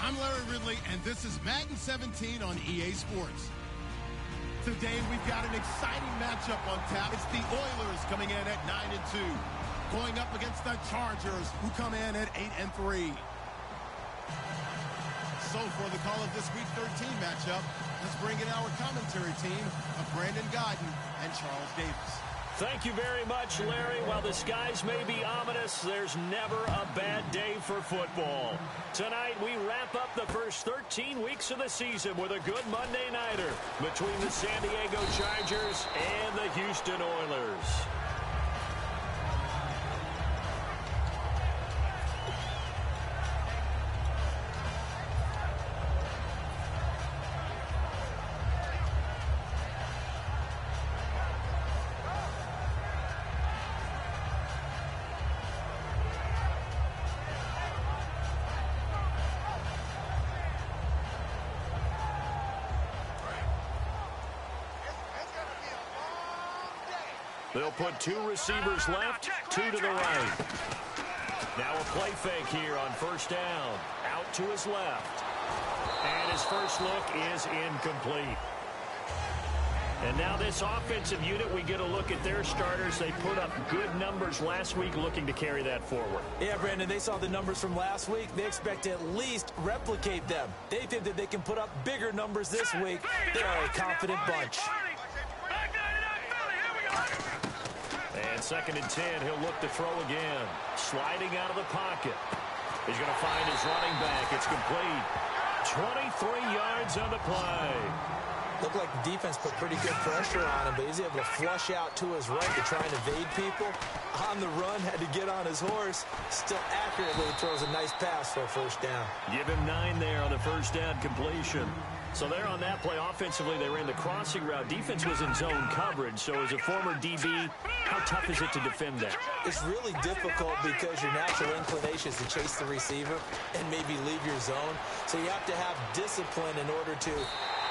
I'm Larry Ridley, and this is Madden 17 on EA Sports. Today, we've got an exciting matchup on tap. It's the Oilers coming in at 9-2, going up against the Chargers, who come in at 8-3. So for the call of this Week 13 matchup, let's bring in our commentary team of Brandon Godden and Charles Davis. Thank you very much, Larry. While the skies may be ominous, there's never a bad day for football. Tonight, we wrap up the first 13 weeks of the season with a good Monday nighter between the San Diego Chargers and the Houston Oilers. They'll put two receivers left, two to the right. Now a play fake here on first down. Out to his left. And his first look is incomplete. And now this offensive unit, we get a look at their starters. They put up good numbers last week, looking to carry that forward. Yeah, Brandon, they saw the numbers from last week. They expect to at least replicate them. They think that they can put up bigger numbers this week. They are a confident bunch. And 2nd and 10, he'll look to throw again. Sliding out of the pocket. He's going to find his running back. It's complete. 23 yards on the play. Looked like the defense put pretty good pressure on him, but he's able to flush out to his right to try and evade people. On the run, had to get on his horse. Still accurately throws a nice pass for a first down. Give him 9 there on the first down completion. So there on that play, offensively, they ran the crossing route. Defense was in zone coverage. So as a former DB, how tough is it to defend that? It's really difficult because your natural inclination is to chase the receiver and maybe leave your zone. So you have to have discipline in order to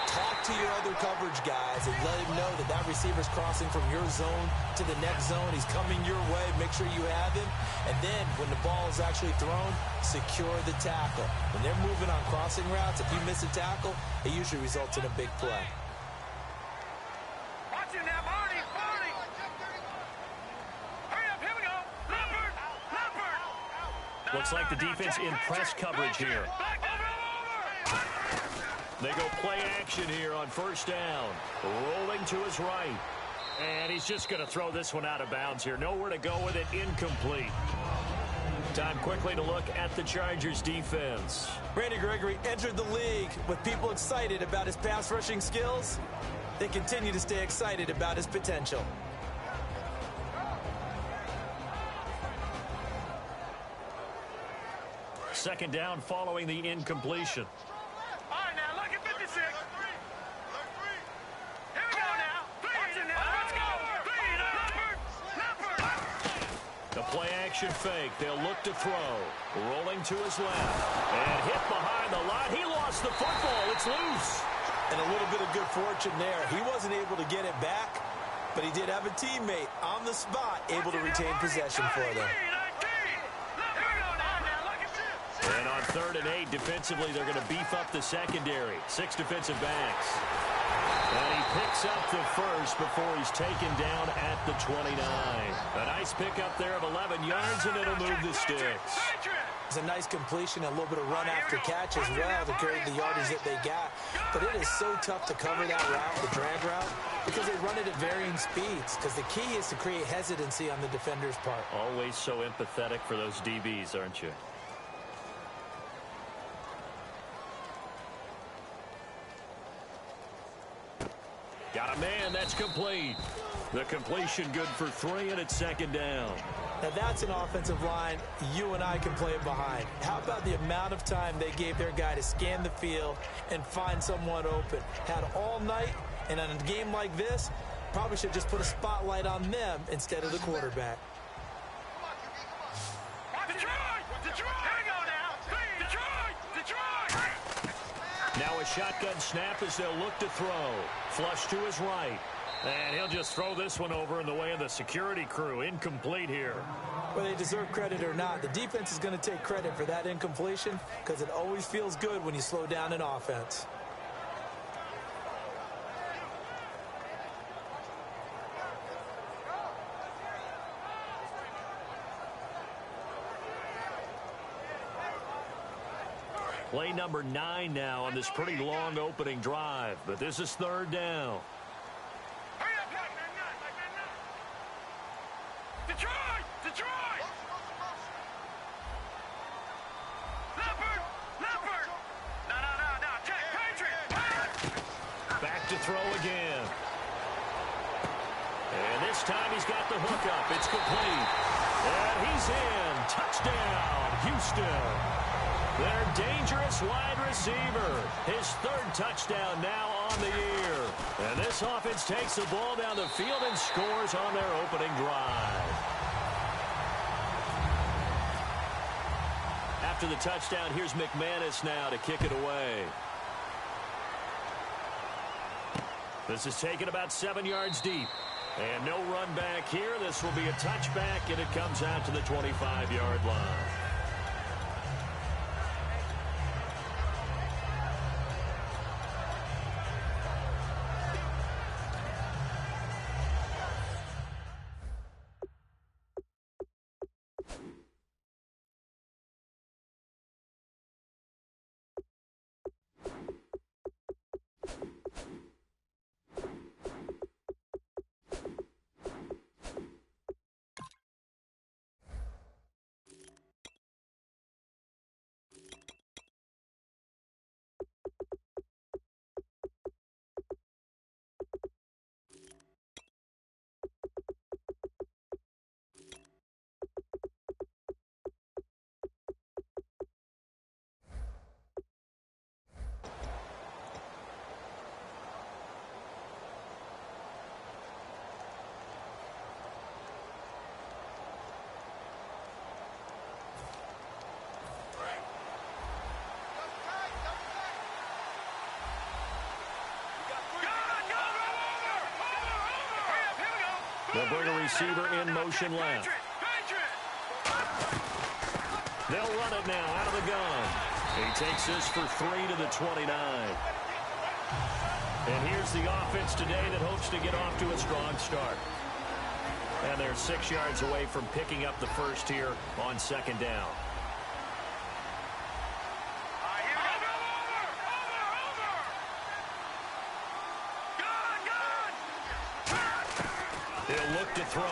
talk to your other coverage guys and let him know that that receiver's crossing from your zone to the next zone. He's coming your way. Make sure you have him. And then when the ball is actually thrown, secure the tackle. When they're moving on crossing routes, if you miss a tackle, it usually results in a big play. Watch it now, Marty. Hurry up, here we go. Leopard. Looks like the defense in press coverage here. They go play action here on first down. Rolling to his right. And he's just going to throw this one out of bounds here. Nowhere to go with it. Incomplete. Time quickly to look at the Chargers defense. Randy Gregory entered the league with people excited about his pass rushing skills. They continue to stay excited about his potential. Second down following the incompletion. Play-action fake. They'll look to throw. Rolling to his left. And hit behind the line. He lost the football. It's loose. And a little bit of good fortune there. He wasn't able to get it back, but he did have a teammate on the spot able to retain possession for them. And on 3rd and 8, defensively, they're going to beef up the secondary. 6 defensive backs. And he picks up the first before he's taken down at the 29. A nice pickup there of 11 yards, and it'll move the sticks. It's a nice completion, a little bit of run after catch as well to carry the yardage that they got. But it is so tough to cover that route, the drag route, because they run it at varying speeds. Because the key is to create hesitancy on the defender's part. Always so empathetic for those DBs, aren't you? Got a man. That's complete. The completion good for 3, and it's 2nd down. Now that's an offensive line you and I can play it behind. How about the amount of time they gave their guy to scan the field and find someone open? Had all night, and on a game like this, probably should just put a spotlight on them instead of the quarterback. Now a shotgun snap as they'll look to throw. Flush to his right. And he'll just throw this one over in the way of the security crew. Incomplete here. Whether they deserve credit or not, the defense is going to take credit for that incompletion because it always feels good when you slow down an offense. Play number 9 now on this pretty long opening drive, but this is third down. Detroit! Detroit! Leopard! Leopard! No. Patriot! Back to throw again. And this time he's got the hook up. It's complete. And he's in. Touchdown, Houston. Their dangerous wide receiver. His third touchdown now on the year. And this offense takes the ball down the field and scores on their opening drive. After the touchdown, here's McManus now to kick it away. This is taken about 7 yards deep. And no run back here. This will be a touchback, and it comes out to the 25-yard line. They'll bring a receiver in motion left. They'll run it now out of the gun. He takes this for 3 to the 29. And here's the offense today that hopes to get off to a strong start. And they're 6 yards away from picking up the first here on second down. He'll look to throw.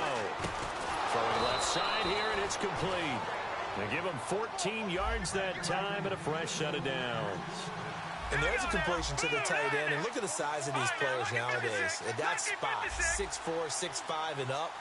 Throwing left side here, and it's complete. They give him 14 yards that time and a fresh set of downs. And there's a completion to the tight end. And look at the size of these players nowadays. At that spot, 6'4", 6'5", and up.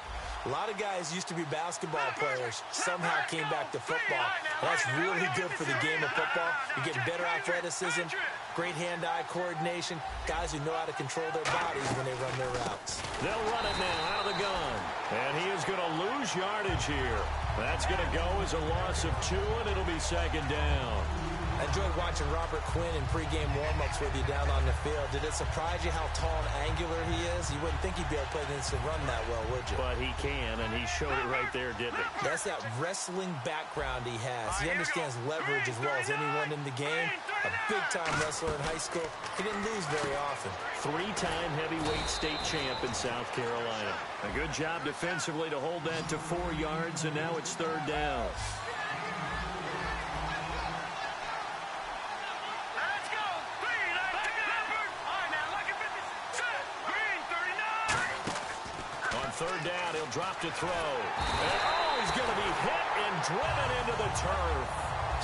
A lot of guys used to be basketball players, somehow came back to football. That's really good for the game of football. You're getting better athleticism, great hand-eye coordination, guys who know how to control their bodies when they run their routes. They'll run it now out of the gun. And he is going to lose yardage here. That's going to go as a loss of 2, and it'll be second down. I enjoyed watching Robert Quinn in pregame warm-ups with you down on the field. Did it surprise you how tall and angular he is? You wouldn't think he'd be able to play against the run that well, would you? But he can, and he showed it right there, didn't he? That's that wrestling background he has. He understands leverage as well as anyone in the game. A big-time wrestler in high school. He didn't lose very often. 3-time heavyweight state champ in South Carolina. A good job defensively to hold that to 4 yards, and now it's third down. Third down, he'll drop to throw. And, he's going to be hit and driven into the turf.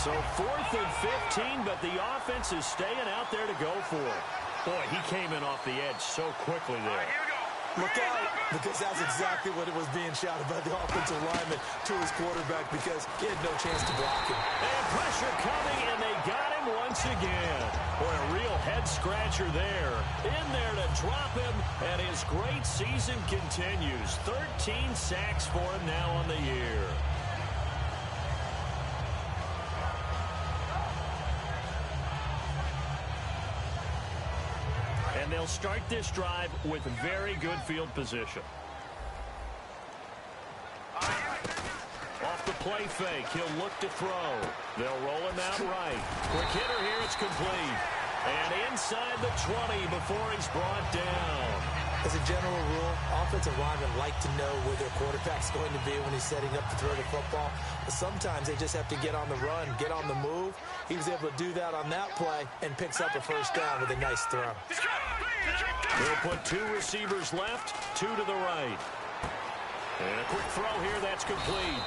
So 4th and 15, but the offense is staying out there to go for it. Boy, he came in off the edge so quickly there. Look out, because that's exactly what it was being shouted by the offensive lineman to his quarterback because he had no chance to block him. And pressure coming, and they got him once again. Boy, a real head-scratcher there. In there to drop him, and his great season continues. 13 sacks for him now on the year. And And they'll start this drive with very good field position. Off the play fake, he'll look to throw. They'll roll him out right. Quick hitter here, it's complete. And inside the 20 before he's brought down. As a general rule, offensive linemen like to know where their quarterback's going to be when he's setting up to throw the football. But sometimes they just have to get on the run, get on the move. He was able to do that on that play and picks up a first down with a nice throw. They'll put 2 receivers left, 2 to the right. And a quick throw here, that's complete.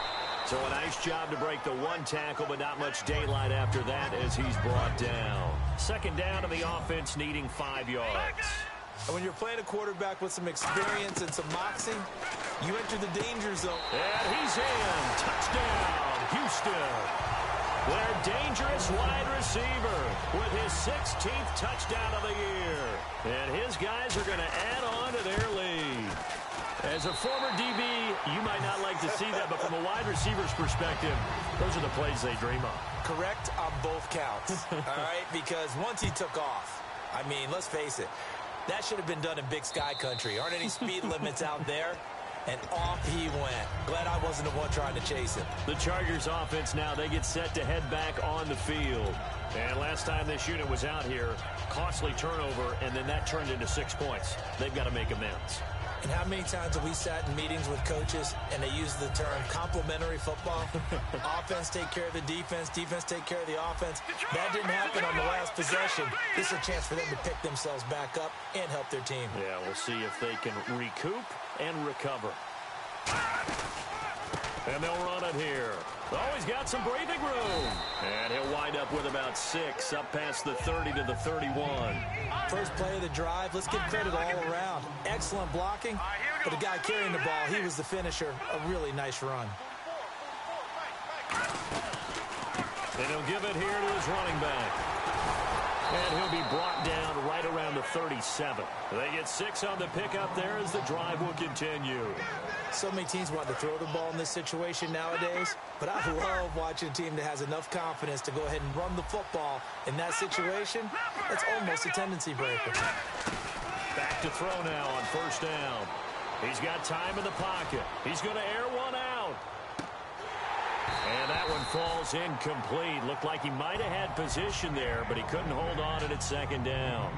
So a nice job to break the 1 tackle, but not much daylight after that as he's brought down. Second down, and the offense needing 5 yards. And when you're playing a quarterback with some experience and some moxie, you enter the danger zone. And he's in. Touchdown, Houston. Their dangerous wide receiver with his 16th touchdown of the year. And his guys are going to add on to their lead. As a former DB, you might not like to see that, but from a wide receiver's perspective, those are the plays they dream of. Correct on both counts, all right? Because once he took off, I mean, let's face it, that should have been done in Big Sky country. Aren't any speed limits out there? And off he went. Glad I wasn't the one trying to chase him. The Chargers offense now, they get set to head back on the field. And last time this unit was out here, costly turnover, and then that turned into 6 points. They've got to make amends. And how many times have we sat in meetings with coaches and they use the term complementary football? Offense take care of the defense, defense take care of the offense. That didn't happen on the last possession. This is a chance for them to pick themselves back up and help their team. Yeah, we'll see if they can recoup and recover. And they'll run it here. Oh, he's got some breathing room. And he'll wind up with about 6, up past the 30 to the 31. First play of the drive, let's give credit all around. Excellent blocking, but the guy carrying the ball, he was the finisher. A really nice run. And he'll give it here to his running back. And he'll be brought down right around the 37. They get 6 on the pickup there as the drive will continue. So many teams want to throw the ball in this situation nowadays, but I love watching a team that has enough confidence to go ahead and run the football. In that situation, it's almost a tendency breaker. Back to throw now on first down. He's got time in the pocket. He's going to air one out. And that one falls incomplete. Looked like he might have had position there, but he couldn't hold on at second down.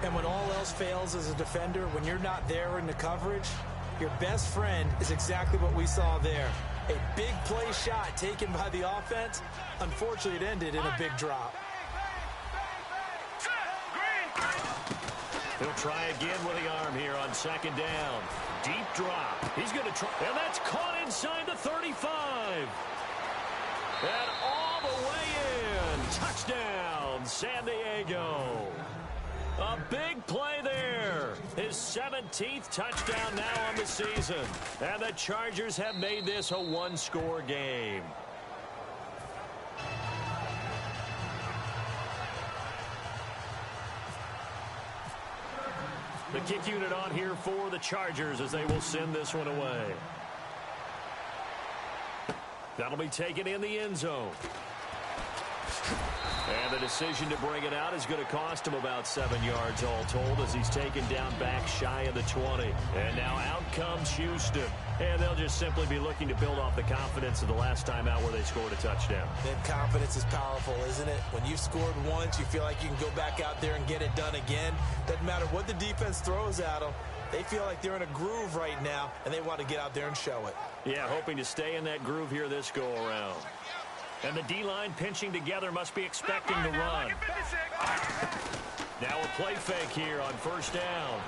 And when all else fails as a defender, when you're not there in the coverage, your best friend is exactly what we saw there. A big play shot taken by the offense. Unfortunately, it ended in a big drop. He'll try again with the arm here on second down. Deep drop. He's going to try. And that's caught inside the 35. And all the way in. Touchdown, San Diego. A big play there. His 17th touchdown now on the season. And the Chargers have made this a 1-score game. The kick unit on here for the Chargers as they will send this one away. That'll be taken in the end zone. And the decision to bring it out is going to cost him about 7 yards all told as he's taken down back shy of the 20. And now out comes Houston. And they'll just simply be looking to build off the confidence of the last time out where they scored a touchdown. That confidence is powerful, isn't it? When you've scored once, you feel like you can go back out there and get it done again. Doesn't matter what the defense throws at them. They feel like they're in a groove right now, and they want to get out there and show it. Yeah, hoping to stay in that groove here this go-around. And the D-line pinching together must be expecting the run. Now a play fake here on first down.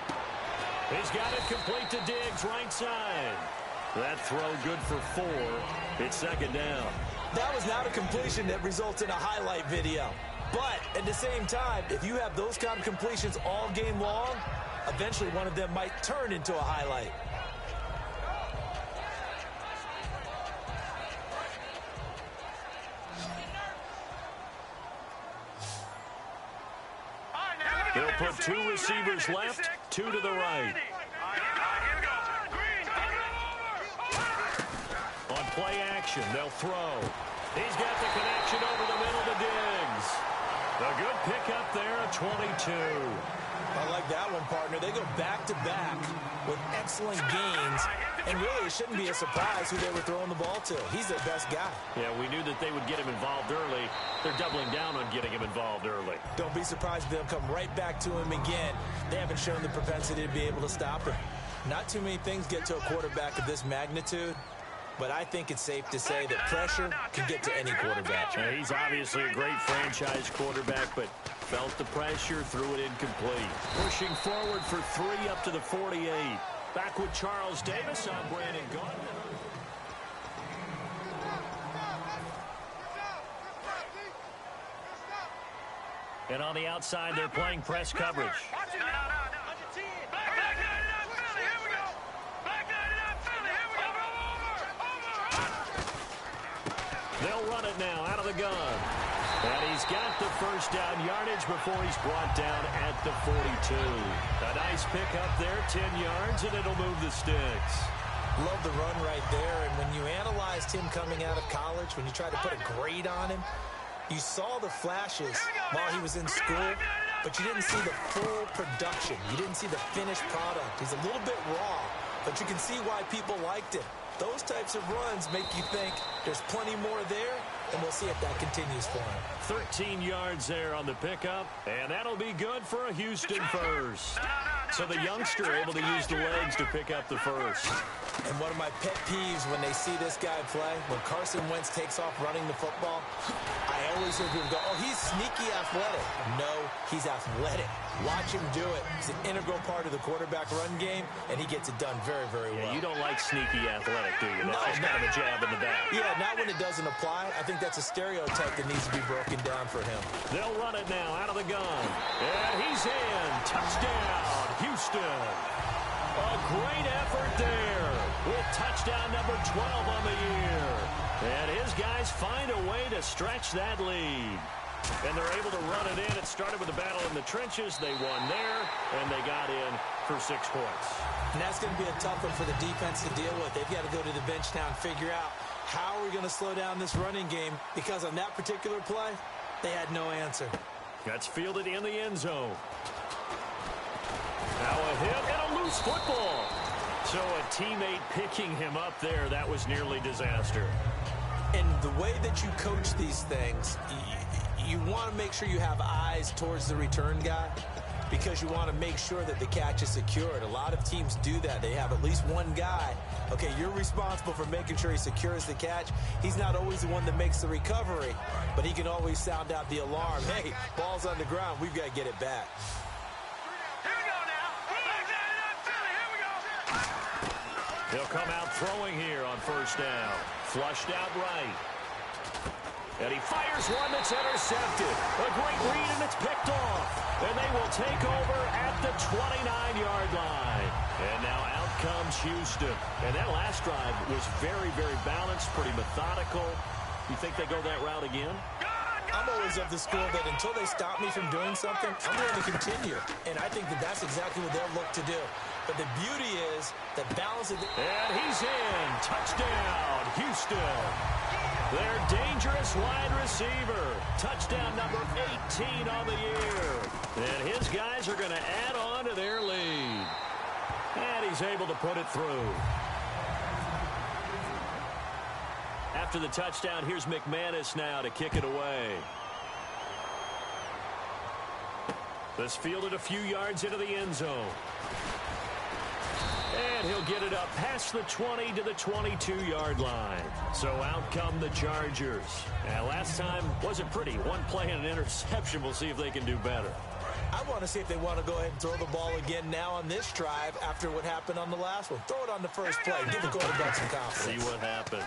He's got it complete to Diggs, right side. That throw good for 4. It's second down. That was not a completion that results in a highlight video. But at the same time, if you have those kind of completions all game long, eventually one of them might turn into a highlight. They'll put 2 receivers left, 2 to the right. On play action, they'll throw. He's got the connection over the middle to Diggs. A good pickup there, a 22. I like that one, partner. They go back-to-back with excellent gains, and really it shouldn't be a surprise who they were throwing the ball to. He's their best guy. Yeah, we knew that they would get him involved early. They're doubling down on getting him involved early. Don't be surprised if they'll come right back to him again. They haven't shown the propensity to be able to stop him. Not too many things get to a quarterback of this magnitude, but I think it's safe to say that pressure can get to any quarterback. Yeah, he's obviously a great franchise quarterback, but felt the pressure, threw it incomplete. Pushing forward for 3 up to the 48. Back with Charles Davis, I'm Brandon Gaudin. And on the outside, they're playing press coverage. They'll run it now out of the gun. And he's got the first down yardage before he's brought down at the 42. A nice pickup there, 10 yards, and it'll move the sticks. Love the run right there, and when you analyzed him coming out of college, when you tried to put a grade on him, you saw the flashes while he was in school, but you didn't see the full production. You didn't see the finished product. He's a little bit raw, but you can see why people liked him. Those types of runs make you think there's plenty more there, and we'll see if that continues for him. 13 yards there on the pickup, and that'll be good for a Houston first. So the youngster able to use the legs to pick up the first. And one of my pet peeves when they see this guy play, when Carson Wentz takes off running the football, I always hear people go, oh, he's sneaky athletic. No, he's athletic. Watch him do it. It's an integral part of the quarterback run game, and he gets it done very, very well. Yeah, you don't like sneaky athletic, do you? That's just kind of a jab in the back. Yeah, not when it doesn't apply. I think that's a stereotype that needs to be broken down for him. They'll run it now out of the gun. And he's in. Touchdown, Houston. A great effort there with touchdown number 12 on the year. And his guys find a way to stretch that lead. And they're able to run it in. It started with a battle in the trenches. They won there, and they got in for 6 points. And that's going to be a tough one for the defense to deal with. They've got to go to the bench now and figure out how are we going to slow down this running game, because on that particular play, they had no answer. That's fielded in the end zone. Now a hit and a loose football. So a teammate picking him up there, that was nearly disaster. And the way that you coach these things, you want to make sure you have eyes towards the return guy, because you want to make sure that the catch is secured. A lot of teams do that. They have at least one guy. Okay, you're responsible for making sure he secures the catch. He's not always the one that makes the recovery, but he can always sound out the alarm. Hey, ball's on the ground. We've got to get it back. He'll come out throwing here on first down. Flushed out right. And he fires one that's intercepted. A great read, and it's picked off. And they will take over at the 29-yard line. And now out comes Houston. And that last drive was very, very balanced, pretty methodical. You think they go that route again? I'm always of the school that until they stop me from doing something, I'm going to continue. And I think that that's exactly what they'll look to do. But the beauty is that balance of the... And he's in. Touchdown, Houston. Their dangerous wide receiver. Touchdown number 18 on the year. And his guys are going to add on to their lead. And he's able to put it through. After the touchdown, here's McManus now to kick it away. This fielded a few yards into the end zone. And he'll get it up past the 20 to the 22-yard line. So out come the Chargers. And last time wasn't pretty. One play and an interception. We'll see if they can do better. I want to see if they want to go ahead and throw the ball again now on this drive after what happened on the last one. Throw it on the first play. Give the quarterback some confidence. See what happens.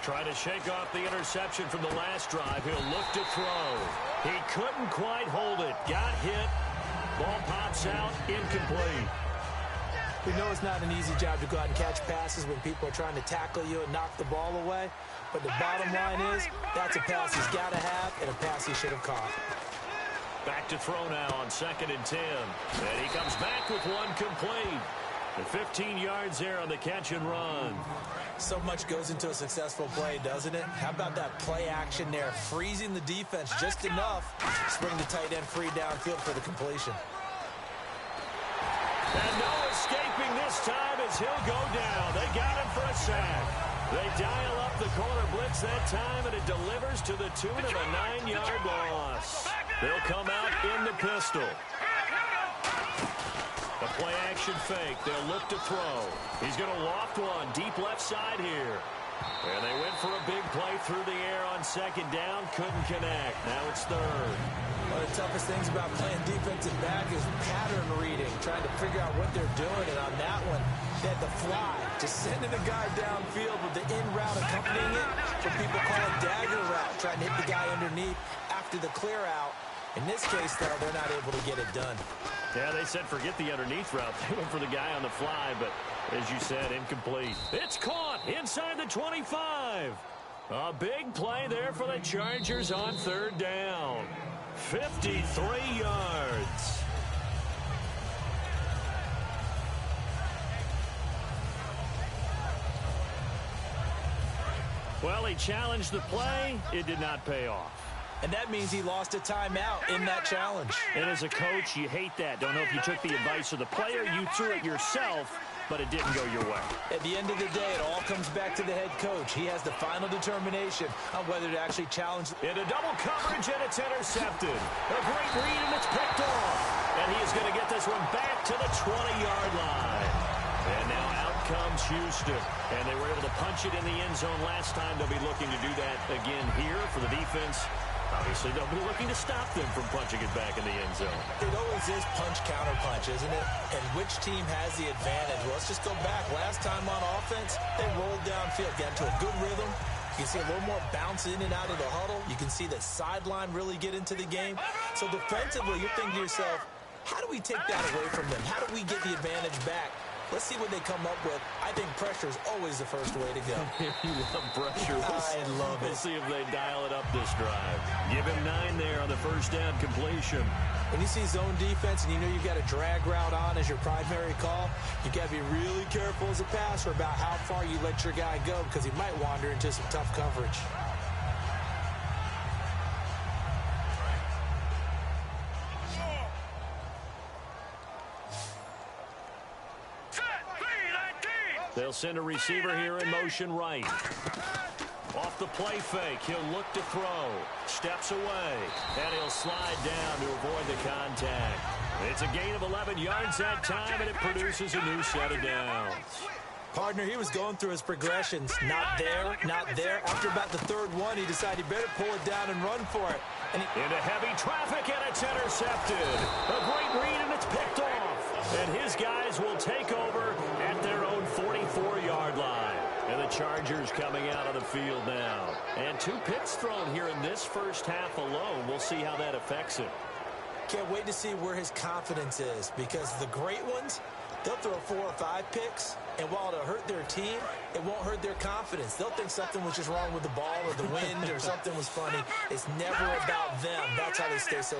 Trying to shake off the interception from the last drive. He'll look to throw. He couldn't quite hold it. Got hit. Ball pops out. Incomplete. We know it's not an easy job to go out and catch passes when people are trying to tackle you and knock the ball away. But the bottom line is, that's a pass he's got to have and a pass he should have caught. Back to throw now on 2nd and 10. And he comes back with one complete. And 15 yards there on the catch and run. So much goes into a successful play, doesn't it? How about that play action there? Freezing the defense just enough to bring the tight end free downfield for the completion. And no escaping this time as he'll go down. They got him for a sack. They dial up the corner blitz that time, and it delivers to the tune of a 9-yard loss. They'll come out in the pistol. The play-action fake. They'll look to throw. He's going to loft one deep left side here. And they went for a big play through the air on second down. Couldn't connect. Now it's third. One of the toughest things about playing defensive back is pattern reading, trying to figure out what they're doing. And on that one, they had the fly, just sending a guy downfield with the in route accompanying it. What people call a dagger route, trying to hit the guy underneath after the clear out. In this case, though, they're not able to get it done. Yeah, they said forget the underneath route. They went for the guy on the fly, but as you said, incomplete. It's caught inside the 25. A big play there for the Chargers on third down. 53 yards. Well, he challenged the play. It did not pay off. And that means he lost a timeout in that challenge. And as a coach, you hate that. Don't know if you took the advice of the player, you threw it yourself, but it didn't go your way. At the end of the day, it all comes back to the head coach. He has the final determination on whether to actually challenge. Into double coverage, and it's intercepted. A great read, and it's picked off. And he is going to get this one back to the 20-yard line. And now out comes Houston. And they were able to punch it in the end zone last time. They'll be looking to do that again here for the defense. Obviously, they'll be looking to stop them from punching it back in the end zone. It always is punch-counter-punch, isn't it? And which team has the advantage? Well, let's just go back. Last time on offense, they rolled downfield, got into a good rhythm. You can see a little more bounce in and out of the huddle. You can see the sideline really get into the game. So defensively, you're thinking to yourself, how do we take that away from them? How do we get the advantage back? Let's see what they come up with. I think pressure is always the first way to go. You love pressure. I love it. We'll see if they dial it up this drive. Give him 9 there on the first down completion. When you see zone defense and you know you've got a drag route on as your primary call, you've got to be really careful as a passer about how far you let your guy go because he might wander into some tough coverage. They'll send a receiver here in motion right. Off the play fake, he'll look to throw. Steps away, and he'll slide down to avoid the contact. It's a gain of 11 yards that time, and it produces a new set of downs. Partner, he was going through his progressions. Not there, not there. After about the third one, he decided he better pull it down and run for it. And into heavy traffic, and it's intercepted. A great read, and it's picked off. And his guys will take over at their own 44-yard line. And the Chargers coming out of the field now. And 2 picks thrown here in this first half alone. We'll see how that affects him. Can't wait to see where his confidence is, because the great ones, they'll throw 4 or 5 picks, and while it'll hurt their team, it won't hurt their confidence. They'll think something was just wrong with the ball or the wind or something was funny. It's never about them. That's how they stay so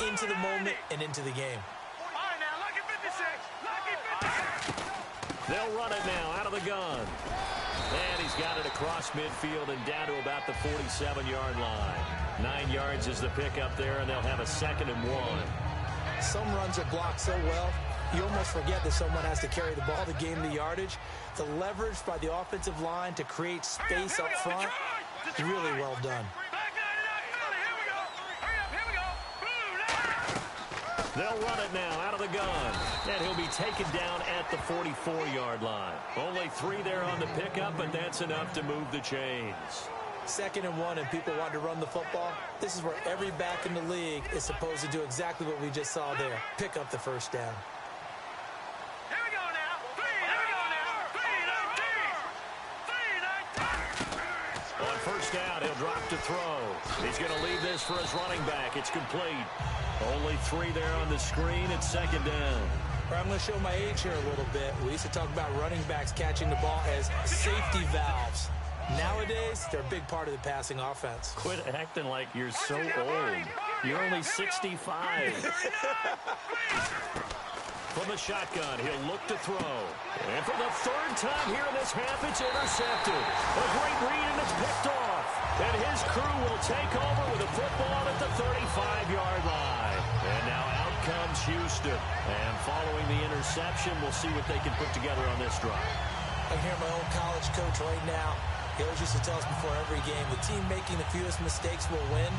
into the moment and into the game. They'll run it now out of the gun. And he's got it across midfield and down to about the 47-yard line. 9 yards is the pick up there, and they'll have a 2nd and 1. Some runs are blocked so well, you almost forget that someone has to carry the ball to gain the yardage. The leverage by the offensive line to create space up front, really well done. They'll run it now out of the gun. And he'll be taken down at the 44-yard line. Only 3 there on the pickup, but that's enough to move the chains. 2nd and 1, and people want to run the football. This is where every back in the league is supposed to do exactly what we just saw there. Pick up the first down. Here we go now. On first down, he'll drop to throw. He's going to leave this for his running back. It's complete. Only 3 there on the screen. It's 2nd down. I'm going to show my age here a little bit. We used to talk about running backs catching the ball as safety valves. Nowadays, they're a big part of the passing offense. Quit acting like you're so old. You're only 65. From the shotgun, he'll look to throw. And for the 3rd time here in this half, it's intercepted. A great read, and it's picked off. And his crew will take over with a football at the 35-yard line. And now out comes Houston. And following the interception, we'll see what they can put together on this drive. I hear my own college coach right now. He always used to tell us before every game, the team making the fewest mistakes will win.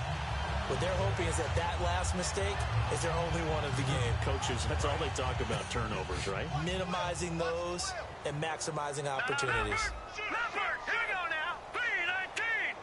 What they're hoping is that that last mistake is their only one of the game. Coaches, that's all they talk about, turnovers, right? Minimizing those and maximizing opportunities. Leopard, here we go now. 319.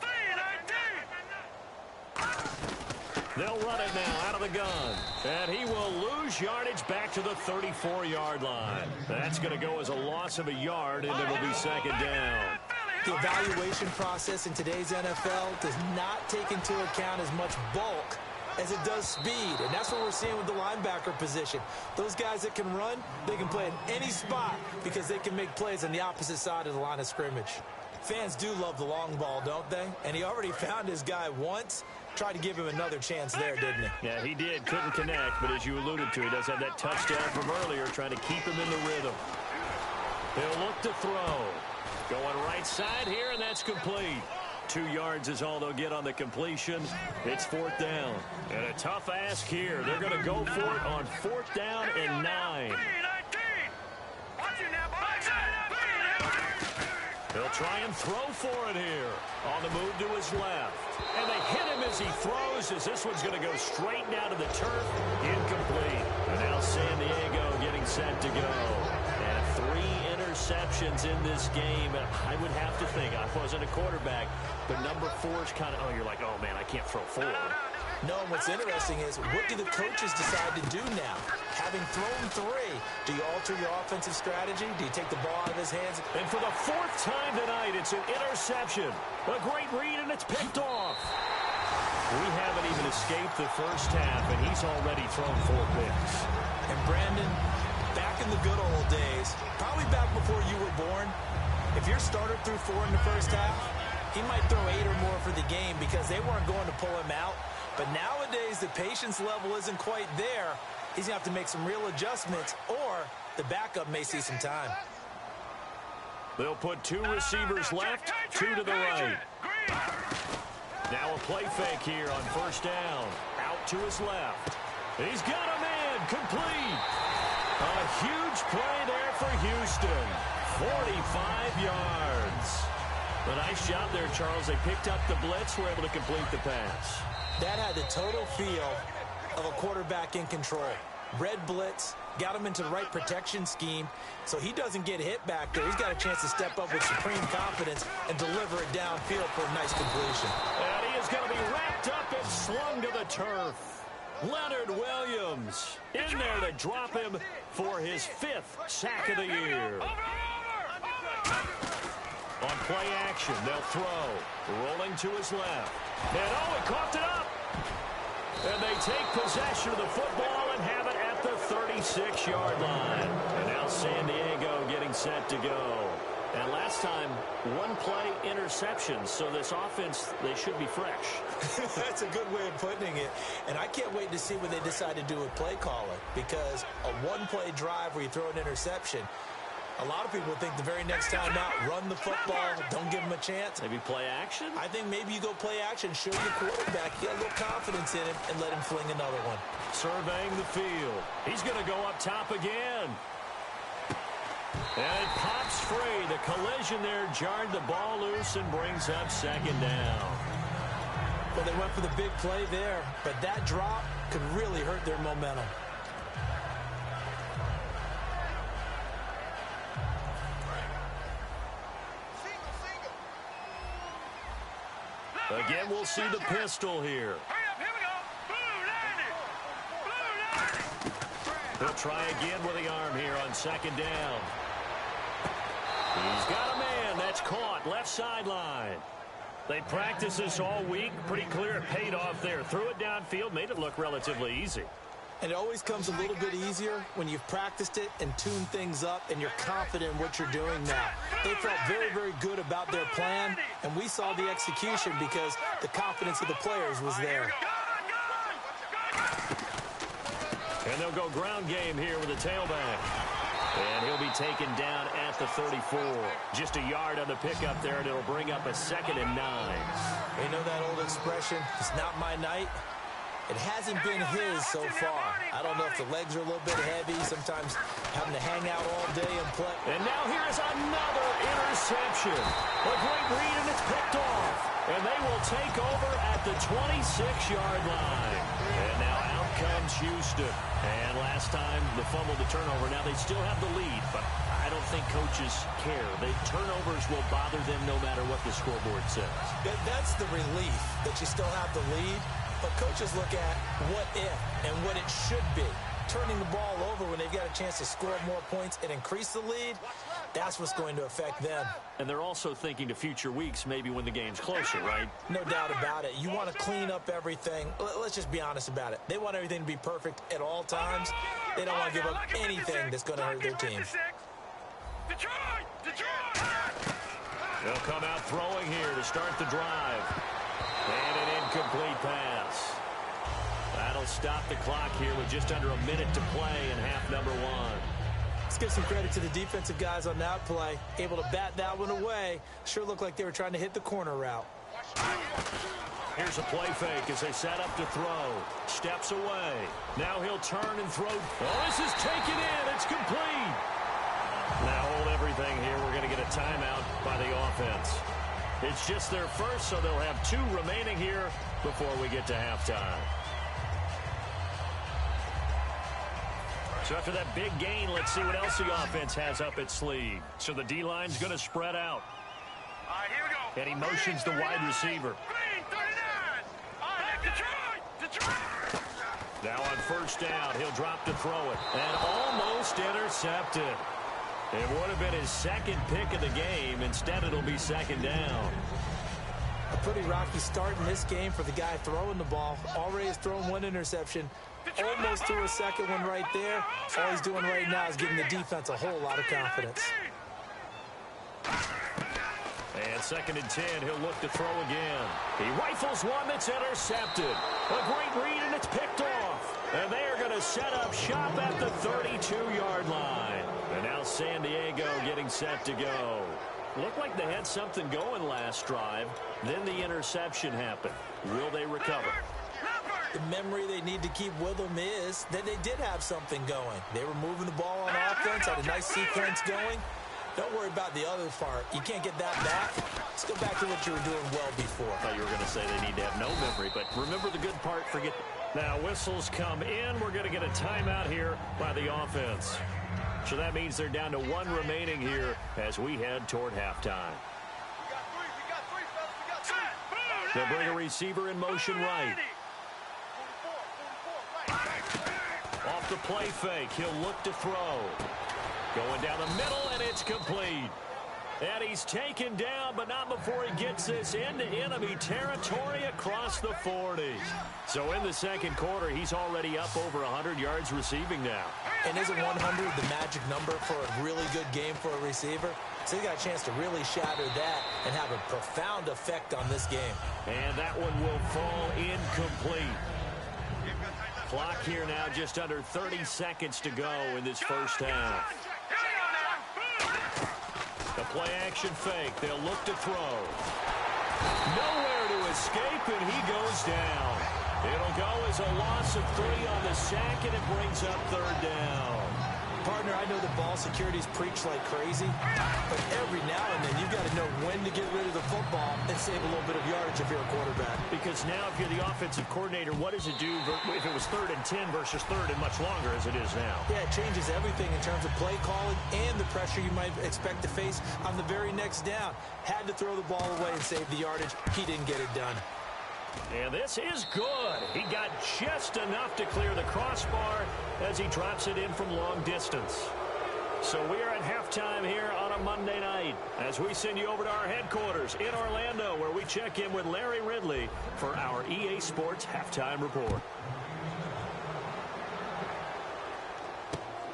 319. They'll run it now out of the gun. And he will lose yardage back to the 34-yard line. That's going to go as a loss of a yard, and it'll be second down. The evaluation process in today's NFL does not take into account as much bulk as it does speed. And that's what we're seeing with the linebacker position. Those guys that can run, they can play at any spot because they can make plays on the opposite side of the line of scrimmage. Fans do love the long ball, don't they? And he already found his guy once. Tried to give him another chance there, didn't he? Yeah, he did. Couldn't connect, but as you alluded to, he does have that touchdown from earlier, trying to keep him in the rhythm. He'll look to throw. Going right side here, and that's complete. 2 yards is all they'll get on the completion. It's fourth down. And a tough ask here. They're going to go for it on fourth down and 9. He'll try and throw for it here. On the move to his left. And they hit him as he throws, as this one's going to go straight down to the turf. Incomplete. And now San Diego getting set to go. And 3 interceptions in this game. And I would have to think, I wasn't a quarterback, but number 4 is kind of, oh, you're like, oh, man, I can't throw 4. No, and what's interesting is, what do the coaches decide to do now? Having thrown 3, do you alter your offensive strategy? Do you take the ball out of his hands? And for the 4th time tonight, it's an interception. A great read, and it's picked off. We haven't even escaped the first half, and he's already thrown 4 picks. And Brandon, back in the good old days, probably back before you were born, if your starter threw 4 in the first half, he might throw 8 or more for the game because they weren't going to pull him out. But nowadays, the patience level isn't quite there. He's going to have to make some real adjustments, or the backup may see some time. They'll put 2 receivers left, 2 to the right. Now a play fake here on first down. Out to his left. He's got a man, complete. A huge play there for Houston. 45 yards. A nice job there, Charles. They picked up the blitz, were able to complete the pass. That had the total feel of a quarterback in control. Red blitz, got him into the right protection scheme, so he doesn't get hit back there. He's got a chance to step up with supreme confidence and deliver it downfield for a nice completion. And he is going to be wrapped up and slung to the turf. Leonard Williams in there to drop him for his 5th sack of the year. On play action, they'll throw. Rolling to his left. And oh, he coughed it up. And they take possession of the football and have it at the 36-yard line. And now San Diego getting set to go. And last time, 1 play interception. So this offense, they should be fresh. That's a good way of putting it. And I can't wait to see what they decide to do with play calling. Because a 1-play drive where you throw an interception, a lot of people think the very next time out, run the football, don't give him a chance. Maybe play action? I think maybe you go play action, show your quarterback, get a little confidence in him, and let him fling another one. Surveying the field. He's going to go up top again. And it pops free. The collision there jarred the ball loose and brings up second down. Well, they went for the big play there, but that drop could really hurt their momentum. Again, we'll see the pistol here. Here we go. Blue 90. He'll try again with the arm here on second down. He's got a man. That's caught. Left sideline. They practiced this all week. Pretty clear it paid off there. Threw it downfield, made it look relatively easy. And it always comes a little bit easier when you've practiced it and tuned things up and you're confident in what you're doing now. They felt very, very good about their plan, and we saw the execution because the confidence of the players was there. And they'll go ground game here with the tailback. And he'll be taken down at the 34. Just a yard on the pickup there, and it'll bring up a 2nd and 9. You know that old expression, it's not my night? It hasn't been his so far. I don't know if the legs are a little bit heavy, sometimes having to hang out all day and play. And now here's another interception. A great read, and it's picked off. And they will take over at the 26-yard line. And now out comes Houston. And last time, the fumble to turnover. Now they still have the lead, but I don't think coaches care. The turnovers will bother them no matter what the scoreboard says. That's the relief that you still have the lead. But coaches look at what if and what it should be. Turning the ball over when they've got a chance to score more points and increase the lead, that's what's going to affect them. And they're also thinking to future weeks, maybe when the game's closer, right? No doubt about it. You want to clean up everything. Let's just be honest about it. They want everything to be perfect at all times. They don't want to give up anything that's going to hurt their team. They'll come out throwing here to start the drive. And an incomplete pass. That'll stop the clock here with just under a minute to play in half number one. Let's give some credit to the defensive guys on that play. Able to bat that one away. Sure looked like they were trying to hit the corner route. Here's a play fake as they set up to throw. Steps away. Now he'll turn and throw. Oh, this is taken in. It's complete. Now hold everything here. We're going to get a timeout by the offense. It's just their first, so they'll have 2 remaining here before we get to halftime. So after that big gain, let's see what else the offense has up its sleeve. So the D-line's going to spread out. All right, here we go. And he motions the wide receiver. Green, 39. Detroit. Now on first down, he'll drop to throw it. And almost intercepted. It would have been his second pick of the game. Instead, it'll be second down. A pretty rocky start in this game for the guy throwing the ball. Already has thrown 1 interception. Almost threw a second one right there. All he's doing right now is giving the defense a whole lot of confidence. And second and 10, he'll look to throw again. He rifles one that's intercepted. A great read, and it's picked off. And they are going to set up shop at the 32-yard line. And now San Diego getting set to go. Looked like they had something going last drive. Then the interception happened. Will they recover? The memory they need to keep with them is that they did have something going. They were moving the ball on offense, had a nice sequence going. Don't worry about the other part. You can't get that back. Let's go back to what you were doing well before. I thought you were going to say they need to have no memory, but remember the good part, forget. Now whistles come in. We're going to get a timeout here by the offense. So that means they're down to 1 remaining here as we head toward halftime. They'll bring a receiver in motion right. Off the play fake, he'll look to throw. Going down the middle, and it's complete. And he's taken down, but not before he gets this into enemy territory across the 40. So in the second quarter, he's already up over 100 yards receiving now. And isn't 100 the magic number for a really good game for a receiver? So he got a chance to really shatter that and have a profound effect on this game. And that one will fall incomplete. Clock here now, just under 30 seconds to go in this first half. The play-action fake. They'll look to throw. Nowhere to escape, and he goes down. It'll go as a loss of 3 on the sack, and it brings up third down. Partner, I know the ball security's preached like crazy, but every now and then you've got to know when to get rid of the football and save a little bit of yardage if you're a quarterback. Because now if you're the offensive coordinator, what does it do if it was 3rd and 10 versus 3rd and much longer as it is now? Yeah, it changes everything in terms of play calling and the pressure you might expect to face on the very next down. Had to throw the ball away and save the yardage. He didn't get it done. And this is good. He got just enough to clear the crossbar as he drops it in from long distance. So we are at halftime here on a Monday night as we send you over to our headquarters in Orlando, where we check in with Larry Ridley for our EA Sports Halftime Report.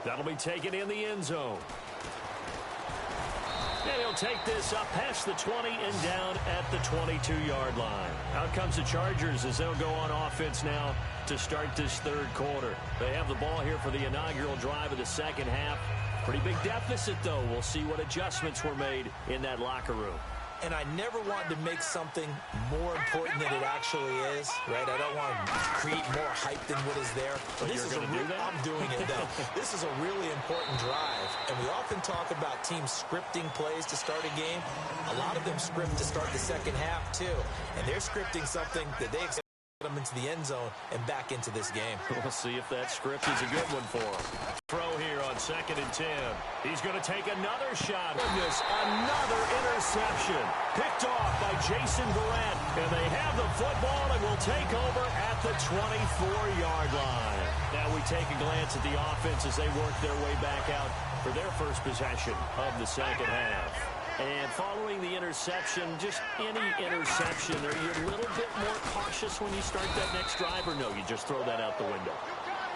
That'll be taken in the end zone. And he'll take this up past the 20 and down at the 22-yard line. Out comes the Chargers as they'll go on offense now to start this third quarter. They have the ball here for the inaugural drive of the second half. Pretty big deficit, though. We'll see what adjustments were made in that locker room. And I never want to make something more important than it actually is, right? I don't want to create more hype than what is there. But this is I'm doing it, though. This is a really important drive, and we often talk about teams scripting plays to start a game. A lot of them script to start the second half, too, and they're scripting something that they expect them into the end zone and back into this game. We'll see if that script is a good one for him. Throw here on 2nd and 10. He's going to take another shot. Goodness, another interception. Picked off by Jason Verrett. And they have the football and will take over at the 24-yard line. Now we take a glance at the offense as they work their way back out for their first possession of the second half. And following the interception, just any interception, are you a little bit more cautious when you start that next drive, or no, you just throw that out the window?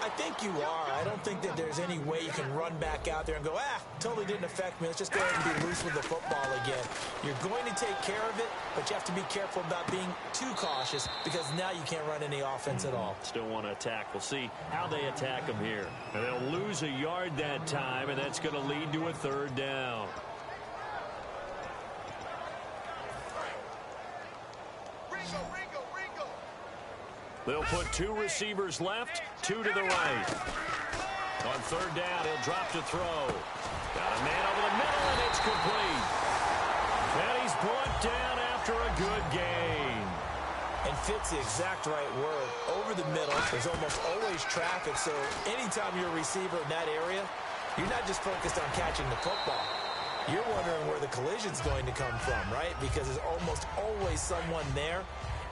I think you are. I don't think that there's any way you can run back out there and go, totally didn't affect me. Let's just go ahead and be loose with the football again. You're going to take care of it, but you have to be careful about being too cautious because now you can't run any offense at all. Still want to attack. We'll see how they attack them here. And they'll lose a yard that time, and that's going to lead to a 3rd down. They'll put 2 receivers left, 2 to the right. On 3rd down, he'll drop to throw. Got a man over the middle, and it's complete. And he's brought down after a good gain. And fits the exact right word. Over the middle, there's almost always traffic, so anytime you're a receiver in that area, you're not just focused on catching the football. You're wondering where the collision's going to come from, right? Because there's almost always someone there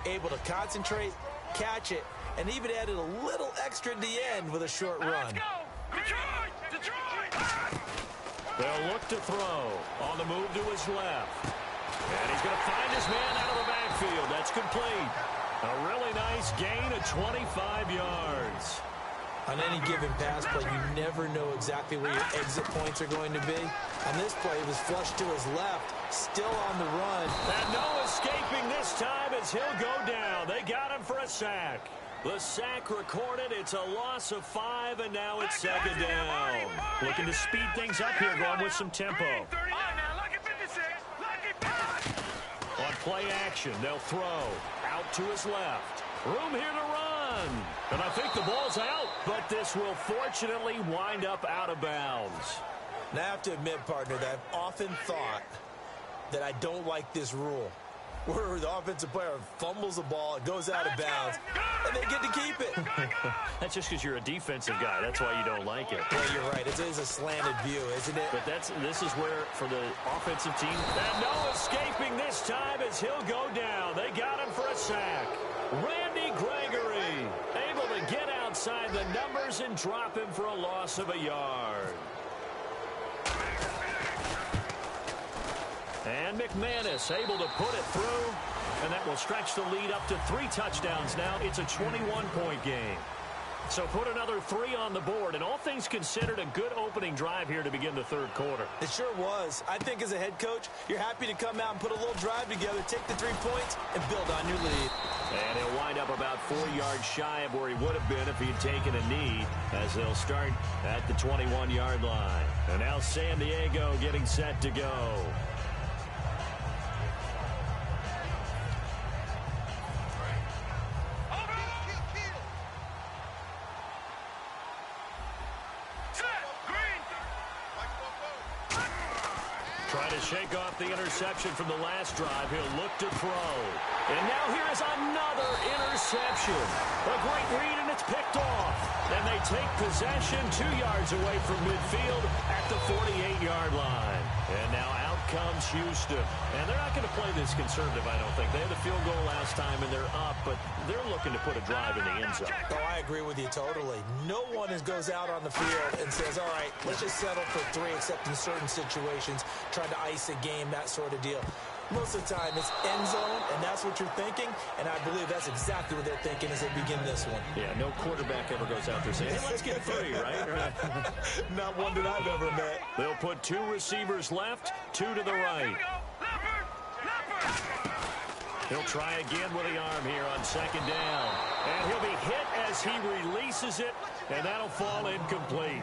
able to concentrate, catch it, and even added a little extra at the end with a short run. Let's go! Detroit! Detroit! They'll look to throw on the move to his left. And he's going to find his man out of the backfield. That's complete. A really nice gain of 25 yards. On any given pass play, you never know exactly where your exit points are going to be. On this play, it was flushed to his left, still on the run. And no escaping this time as he'll go down. They got him for a sack. The sack recorded. It's a loss of 5, and now it's 2nd down. Looking to speed things up here, going with some tempo. On play action, they'll throw out to his left. Room here to run. And I think the ball's out, but this will fortunately wind up out of bounds. Now, I have to admit, partner, that I've often thought that I don't like this rule, where the offensive player fumbles the ball, it goes out of bounds, and they get to keep it. That's just because you're a defensive guy. That's why you don't like it. Yeah, you're right. It is a slanted view, isn't it? But this is where, for the offensive team, and no escaping this time as he'll go down. They got him for a sack. Randy Gregory able to get outside the numbers and drop him for a loss of a yard. And McManus able to put it through, and that will stretch the lead up to 3 touchdowns now. It's a 21-point game. So put another 3 on the board, and all things considered, a good opening drive here to begin the 3rd quarter. It sure was. I think as a head coach, you're happy to come out and put a little drive together, take the 3 points, and build on your lead. And he'll wind up about 4 yards shy of where he would have been if he had taken a knee, as they'll start at the 21-yard line. And now San Diego getting set to go. Trying to shake off the interception from the last drive. He'll look to throw. And now here is another interception. A great read, and it's picked off. And they take possession 2 yards away from midfield at the 48-yard line. And now out comes Houston. And they're not going to play this conservative, I don't think. They had a field goal last time, and they're up, but they're looking to put a drive in the end zone. Oh, I agree with you totally. No one goes out on the field and says, all right, let's just settle for 3, except in certain situations, trying to ice a game, that sort of deal. Most of the time, it's end zone, and that's what you're thinking, and I believe that's exactly what they're thinking as they begin this one. Yeah, no quarterback ever goes out there saying, hey, let's get 3, right? Not one that I've ever met. They'll put 2 receivers left, 2 to the right. He'll try again with the arm here on 2nd down. And he'll be hit as he releases it, and that'll fall incomplete.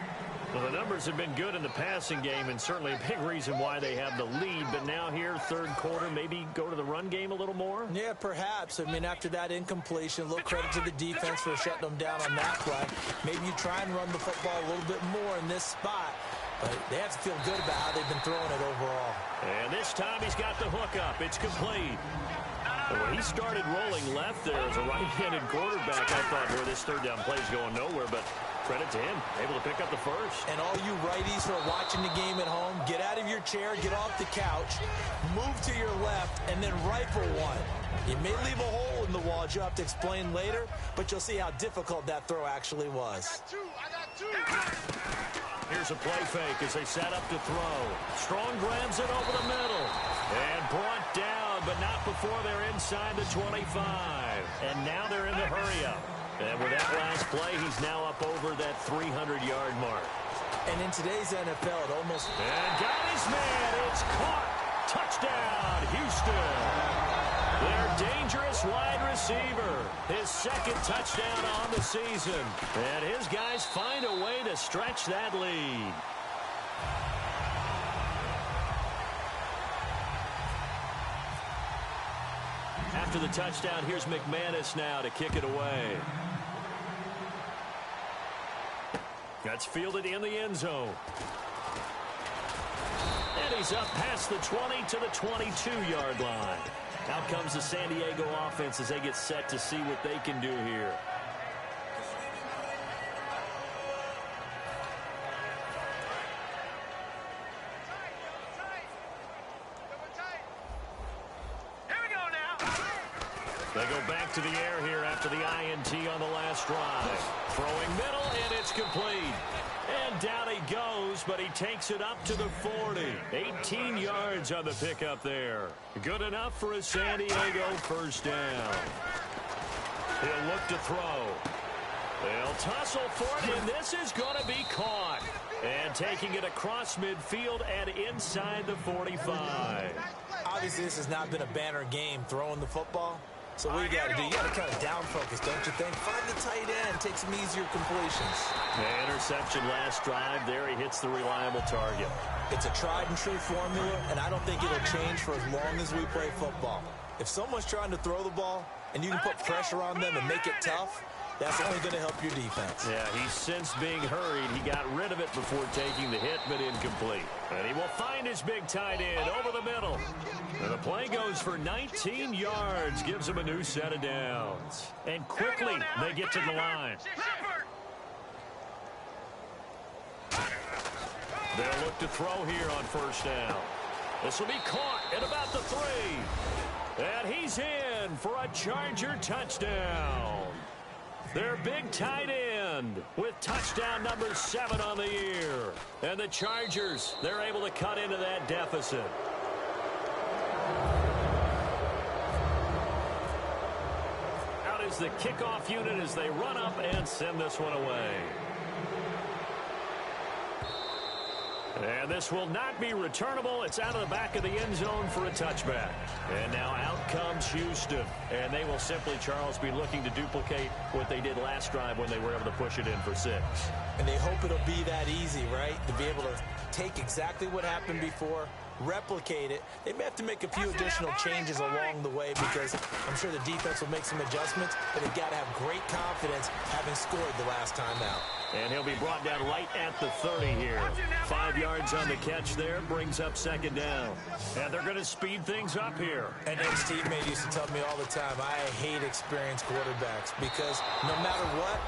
Well, the numbers have been good in the passing game, and certainly a big reason why they have the lead. But now here, third quarter, maybe go to the run game a little more? Yeah, perhaps. I mean, after that incompletion, a little credit to the defense for shutting them down on that play. Maybe you try and run the football a little bit more in this spot. But they have to feel good about how they've been throwing it overall. And this time he's got the hook up. It's complete. And when he started rolling left there as a right-handed quarterback, I thought, boy, this third down play is going nowhere. But credit to him, able to pick up the first. And all you righties who are watching the game at home, get out of your chair, get off the couch, move to your left, and then rifle one. You may leave a hole in the wall, as you'll have to explain later, but you'll see how difficult that throw actually was. I got two. Here's a play fake as they set up to throw. Strong grabs it over the middle. And brought down, but not before they're inside the 25. And now they're in the hurry-up. And with that last play, he's now up over that 300-yard mark. And in today's NFL, it almost... And got his man. It's caught. Touchdown, Houston. Their dangerous wide receiver. His second touchdown on the season. And his guys find a way to stretch that lead. After the touchdown, here's McManus now to kick it away. That's fielded in the end zone. And he's up past the 20 to the 22-yard line. Out comes the San Diego offense as they get set to see what they can do here. They go back to the air here after the INT on the last drive. Throwing middle, and it's complete. And down he goes, but he takes it up to the 40. 18 yards on the pickup there. Good enough for a San Diego first down. He'll look to throw. They'll tussle for it, and this is going to be caught. And taking it across midfield and inside the 45. Obviously, this has not been a banner game throwing the football. So what you got to do, you got to kind of down focus, don't you think? Find the tight end, take some easier completions. The interception last drive. There he hits the reliable target. It's a tried and true formula, and I don't think it'll change for as long as we play football. If someone's trying to throw the ball and you can put pressure on them and make it tough, that's only going to help your defense. Yeah, he's since being hurried. He got rid of it before taking the hit, but incomplete. And he will find his big tight end over the middle. And the play goes for 19 yards, gives him a new set of downs. And quickly, they get to the line. They'll look to throw here on first down. This will be caught at about the 3. And he's in for a Charger touchdown. Their big tight end with touchdown number 7 on the year. And the Chargers, they're able to cut into that deficit. Out is the kickoff unit as they run up and send this one away. And this will not be returnable. It's out of the back of the end zone for a touchback. And now out comes Houston. And they will simply, Charles, be looking to duplicate what they did last drive when they were able to push it in for 6. And they hope it'll be that easy, right? To be able to take exactly what happened before, replicate it. They may have to make a few additional changes along the way because I'm sure the defense will make some adjustments, but they've got to have great confidence having scored the last time out. And he'll be brought down right at the 30 here. 5 yards on the catch there, brings up second down. And they're going to speed things up here. And Ed's teammate used to tell me all the time, I hate experienced quarterbacks because no matter what,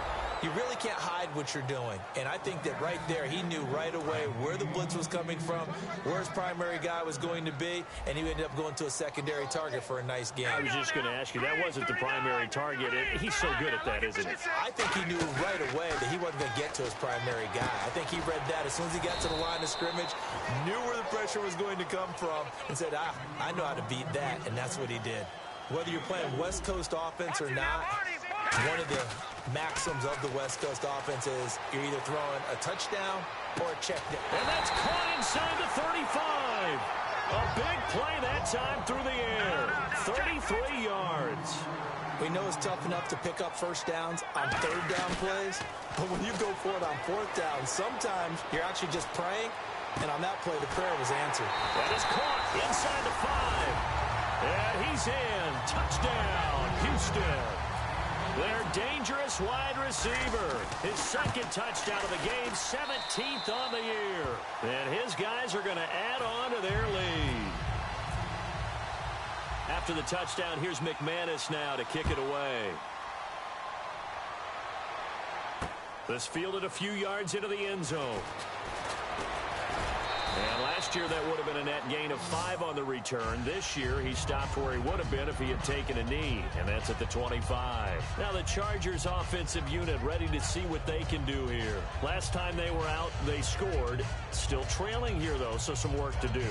you really can't hide what you're doing. And I think that right there, he knew right away where the blitz was coming from, where his primary guy was going to be, and he ended up going to a secondary target for a nice game. I was just going to ask you, that wasn't the primary target. He's so good at that, isn't he? I think he knew right away that he wasn't going to get to his primary guy. I think he read that as soon as he got to the line of scrimmage, knew where the pressure was going to come from, and said, I know how to beat that, and that's what he did. Whether you're playing West Coast offense or not, one of the maxims of the West Coast offense is you're either throwing a touchdown or a check down. And that's caught inside the 35. A big play that time through the air. 33 yards. We know it's tough enough to pick up first downs on third down plays, but when you go for it on fourth down, sometimes you're actually just praying, and on that play, the prayer was answered. That is caught inside the 5. And he's in. Touchdown, Houston. Their dangerous wide receiver. His second touchdown of the game, 17th on the year. And his guys are going to add on to their lead. After the touchdown, here's McManus now to kick it away. This fielded a few yards into the end zone. And last year, that would have been a net gain of 5 on the return. This year, he stopped where he would have been if he had taken a knee, and that's at the 25. Now, the Chargers offensive unit ready to see what they can do here. Last time they were out, they scored. Still trailing here, though, so some work to do.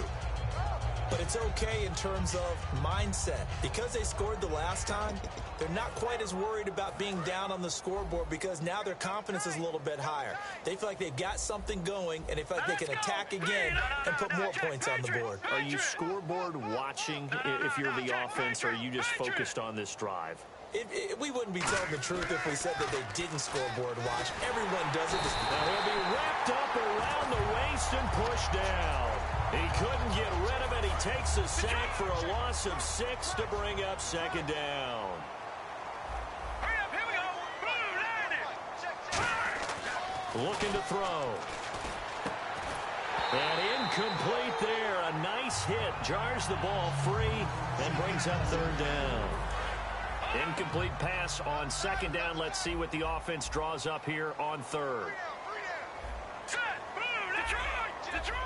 But it's okay in terms of mindset. Because they scored the last time, they're not quite as worried about being down on the scoreboard because now their confidence is a little bit higher. They feel like they've got something going, and they feel like they can attack again and put more points on the board. Are you scoreboard watching if you're the offense, or are you just focused on this drive? We wouldn't be telling the truth if we said that they didn't scoreboard watch. Everyone does it. Now he'll be wrapped up around the waist and pushed down. He couldn't get rid of it. He takes a sack for a loss of 6 to bring up second down. Hurry up, here we go. Blue, Looking to throw. And incomplete there. A nice hit. Jars the ball free and brings up third down. Incomplete pass on second down. Let's see what the offense draws up here on third. Set, blue, Detroit.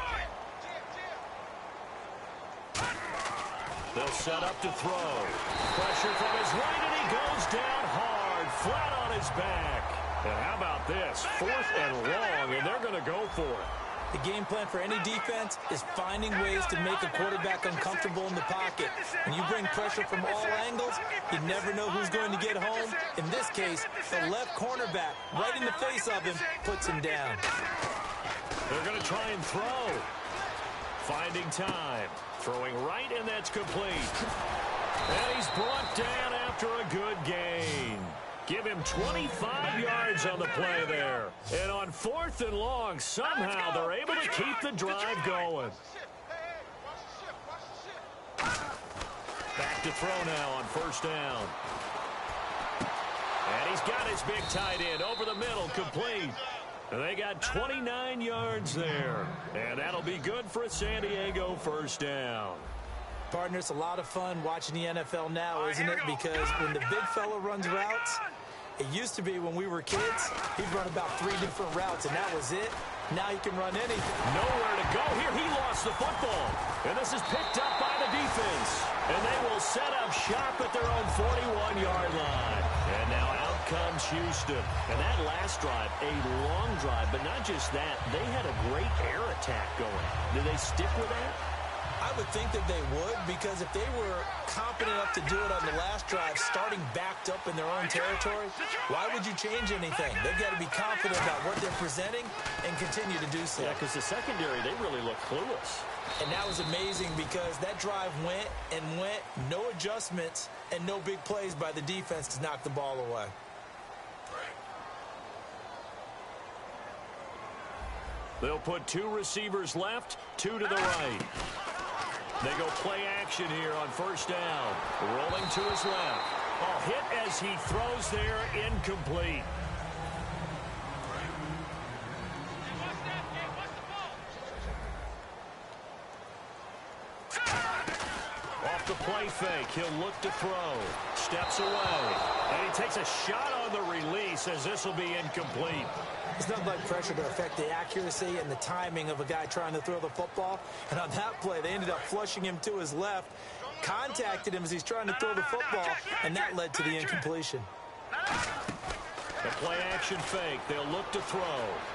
They'll set up to throw. Pressure from his right, and he goes down hard, flat on his back. And how about this? 4th and long, and they're going to go for it. The game plan for any defense is finding ways to make a quarterback uncomfortable in the pocket. When you bring pressure from all angles, you never know who's going to get home. In this case, the left cornerback, right in the face of him, puts him down. They're going to try and throw. Finding time. Throwing right, and that's complete. And he's brought down after a good gain. Give him 25 yards on the play there. And on 4th and long, somehow they're able to keep the drive going. Back to throw now on first down. And he's got his big tight end over the middle, complete. And they got 29 yards there. And that'll be good for a San Diego first down. Partner, it's a lot of fun watching the NFL now, isn't it? Because when the big fella runs routes, it used to be when we were kids, he'd run about 3 different routes, and that was it. Now he can run anything. Nowhere to go here. He lost the football. And this is picked up by the defense. And they will set up shop at their own 41-yard line. And now out comes Houston. And that last drive, a long drive, but not just that. They had a great air attack going. Did they stick with that? I would think that they would, because if they were confident enough to do it on the last drive, starting backed up in their own territory, why would you change anything? They've got to be confident about what they're presenting and continue to do so. Yeah, because the secondary, they really look clueless. And that was amazing because that drive went and went, no adjustments, and no big plays by the defense to knock the ball away. They'll put 2 receivers left, 2 to the right. They go play action here on first down. Rolling to his left. A hit as he throws there, incomplete. Off the play fake, he'll look to throw. Steps away. And he takes a shot on the release as this will be incomplete. It's nothing like pressure to affect the accuracy and the timing of a guy trying to throw the football. And on that play, they ended up flushing him to his left, contacted him as he's trying to throw the football, and that led to the incompletion. The play action fake. They'll look to throw.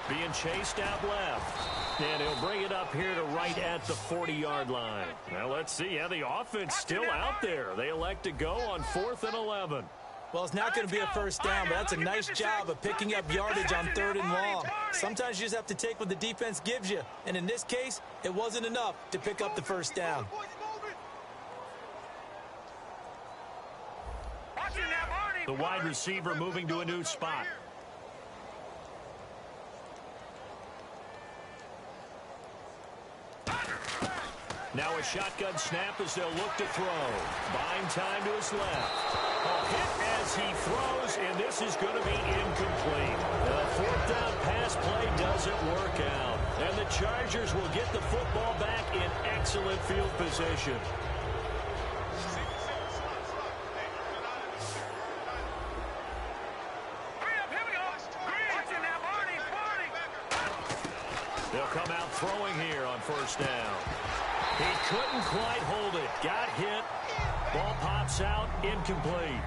Being chased out left. And he'll bring it up here to right at the 40-yard line. Now let's see how the offense still out there. They elect to go on 4th and 11. Well, it's not going to be a first down, but that's a nice job of picking up yardage on 3rd and long. Sometimes you just have to take what the defense gives you. And in this case, it wasn't enough to pick up the first down. Watch it now, boys. The wide receiver moving to a new spot. Now a shotgun snap as they'll look to throw. Buying time to his left. A hit as he throws, and this is going to be incomplete. The fourth down pass play doesn't work out. And the Chargers will get the football back in excellent field position. They'll come out throwing here on first down. He couldn't quite hold it. Got hit. Ball pops out. Incomplete.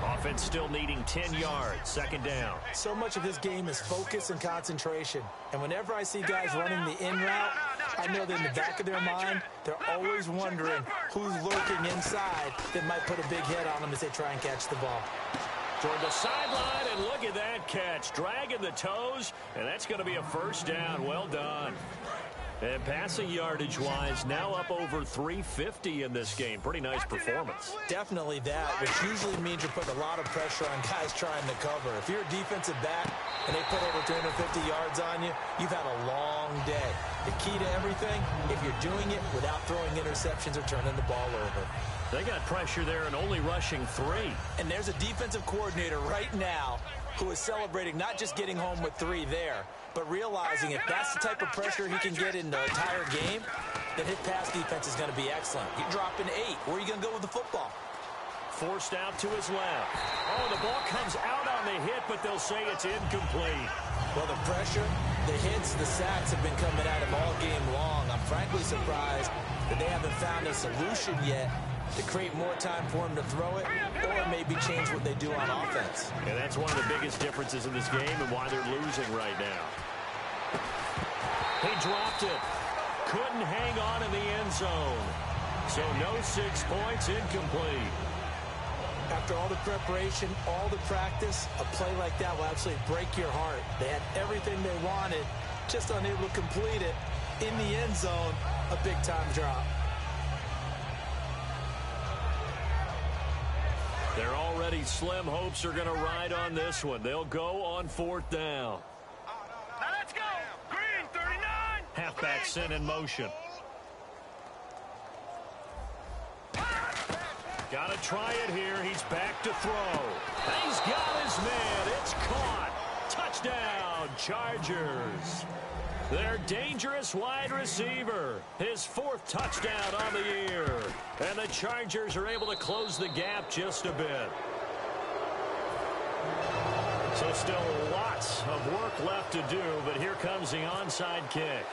Offense still needing 10 yards. Second down. So much of this game is focus and concentration. And whenever I see guys running the in route, I know that in the back of their mind, they're always wondering who's lurking inside that might put a big hit on them as they try and catch the ball. Toward the sideline, and look at that catch. Dragging the toes, and that's going to be a first down. Well done. And passing yardage-wise, now up over 350 in this game. Pretty nice performance. Definitely that, which usually means you're putting a lot of pressure on guys trying to cover. If you're a defensive back and they put over 350 yards on you, you've had a long day. The key to everything, if you're doing it without throwing interceptions or turning the ball over. They got pressure there and only rushing 3. And there's a defensive coordinator right now who is celebrating not just getting home with 3 there, but realizing if that's the type of pressure he can get in the entire game, then his pass defense is going to be excellent. You're dropping 8. Where are you going to go with the football? Forced out to his left. Oh, the ball comes out on the hit, but they'll say it's incomplete. Well, the pressure, the hits, the sacks have been coming at him all game long. I'm frankly surprised that they haven't found a solution yet to create more time for him to throw it or maybe change what they do on offense. And that's one of the biggest differences in this game and why they're losing right now. He dropped it. Couldn't hang on in the end zone. So no 6 points, incomplete. After all the preparation, all the practice, a play like that will absolutely break your heart. They had everything they wanted, just unable to complete it. In the end zone, a big-time drop. Their already slim hopes are going to ride on this one. They'll go on 4th down. Now let's go. Green, 39. Halfback sent in motion. Got to try it here. He's back to throw. He's got his man. It's caught. Touchdown, Chargers. Their dangerous wide receiver. His 4th touchdown on the year. And the Chargers are able to close the gap just a bit. So still lots of work left to do, but here comes the onside kick.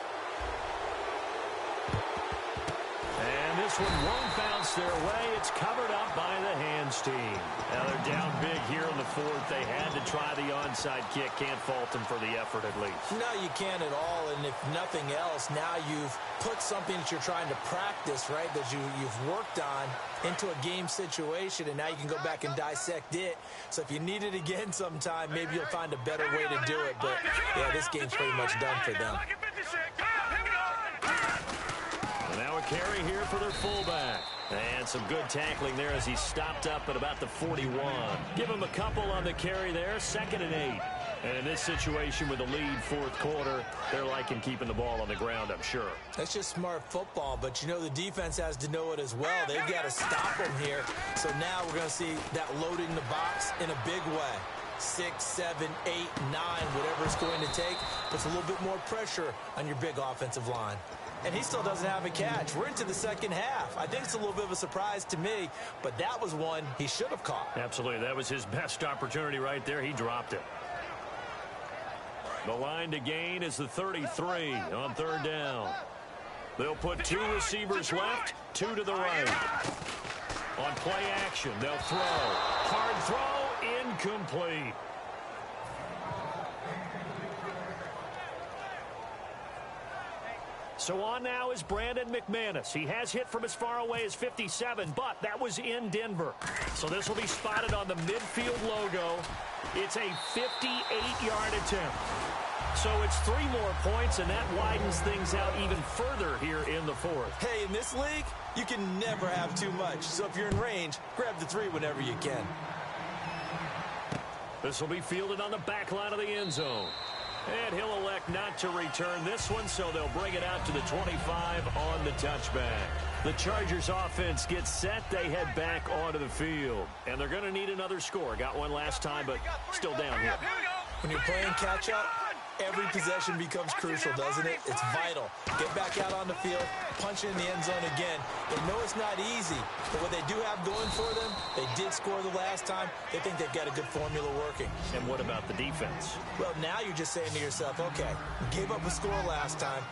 And this one won't bounce their way. It's covered up by the hands team. Now they're down big here in the 4th. They had to try the onside kick. Can't fault them for the effort at least. No, you can't at all. And if nothing else, now you've put something that you're trying to practice, right, that you've worked on into a game situation, and now you can go back and dissect it. So if you need it again sometime, maybe you'll find a better way to do it. But, yeah, this game's pretty much done for them. Now a carry here for their fullback. And some good tackling there as he stopped up at about the 41. Give him a couple on the carry there. 2nd and 8. And in this situation with the lead 4th quarter, they're liking keeping the ball on the ground, I'm sure. That's just smart football, but you know the defense has to know it as well. They've got to stop them here. So now we're going to see that loading the box in a big way. 6, 7, 8, 9, whatever it's going to take, puts a little bit more pressure on your big offensive line. And he still doesn't have a catch. We're into the second half. I think it's a little bit of a surprise to me, but that was one he should have caught. Absolutely. That was his best opportunity right there. He dropped it. The line to gain is the 33 on 3rd down. They'll put 2 receivers left, 2 to the right. On play action, they'll throw. Hard throw, incomplete. So on now is Brandon McManus. He has hit from as far away as 57, but that was in Denver. So this will be spotted on the midfield logo. It's a 58-yard attempt. So it's 3 more points, and that widens things out even further here in the 4th. Hey, in this league, you can never have too much. So if you're in range, grab the 3 whenever you can. This will be fielded on the back line of the end zone. And he'll elect not to return this one, so they'll bring it out to the 25 on the touchback. The Chargers offense gets set. They head back onto the field. And they're going to need another score. Got one last time, but still down here. When you're playing catch-up, every possession becomes crucial, doesn't it? It's vital. Get back out on the field, punch it in the end zone again. They know it's not easy, but what they do have going for them, they did score the last time. They think they've got a good formula working. And what about the defense? Well, now you're just saying to yourself, okay, we gave up a score last time.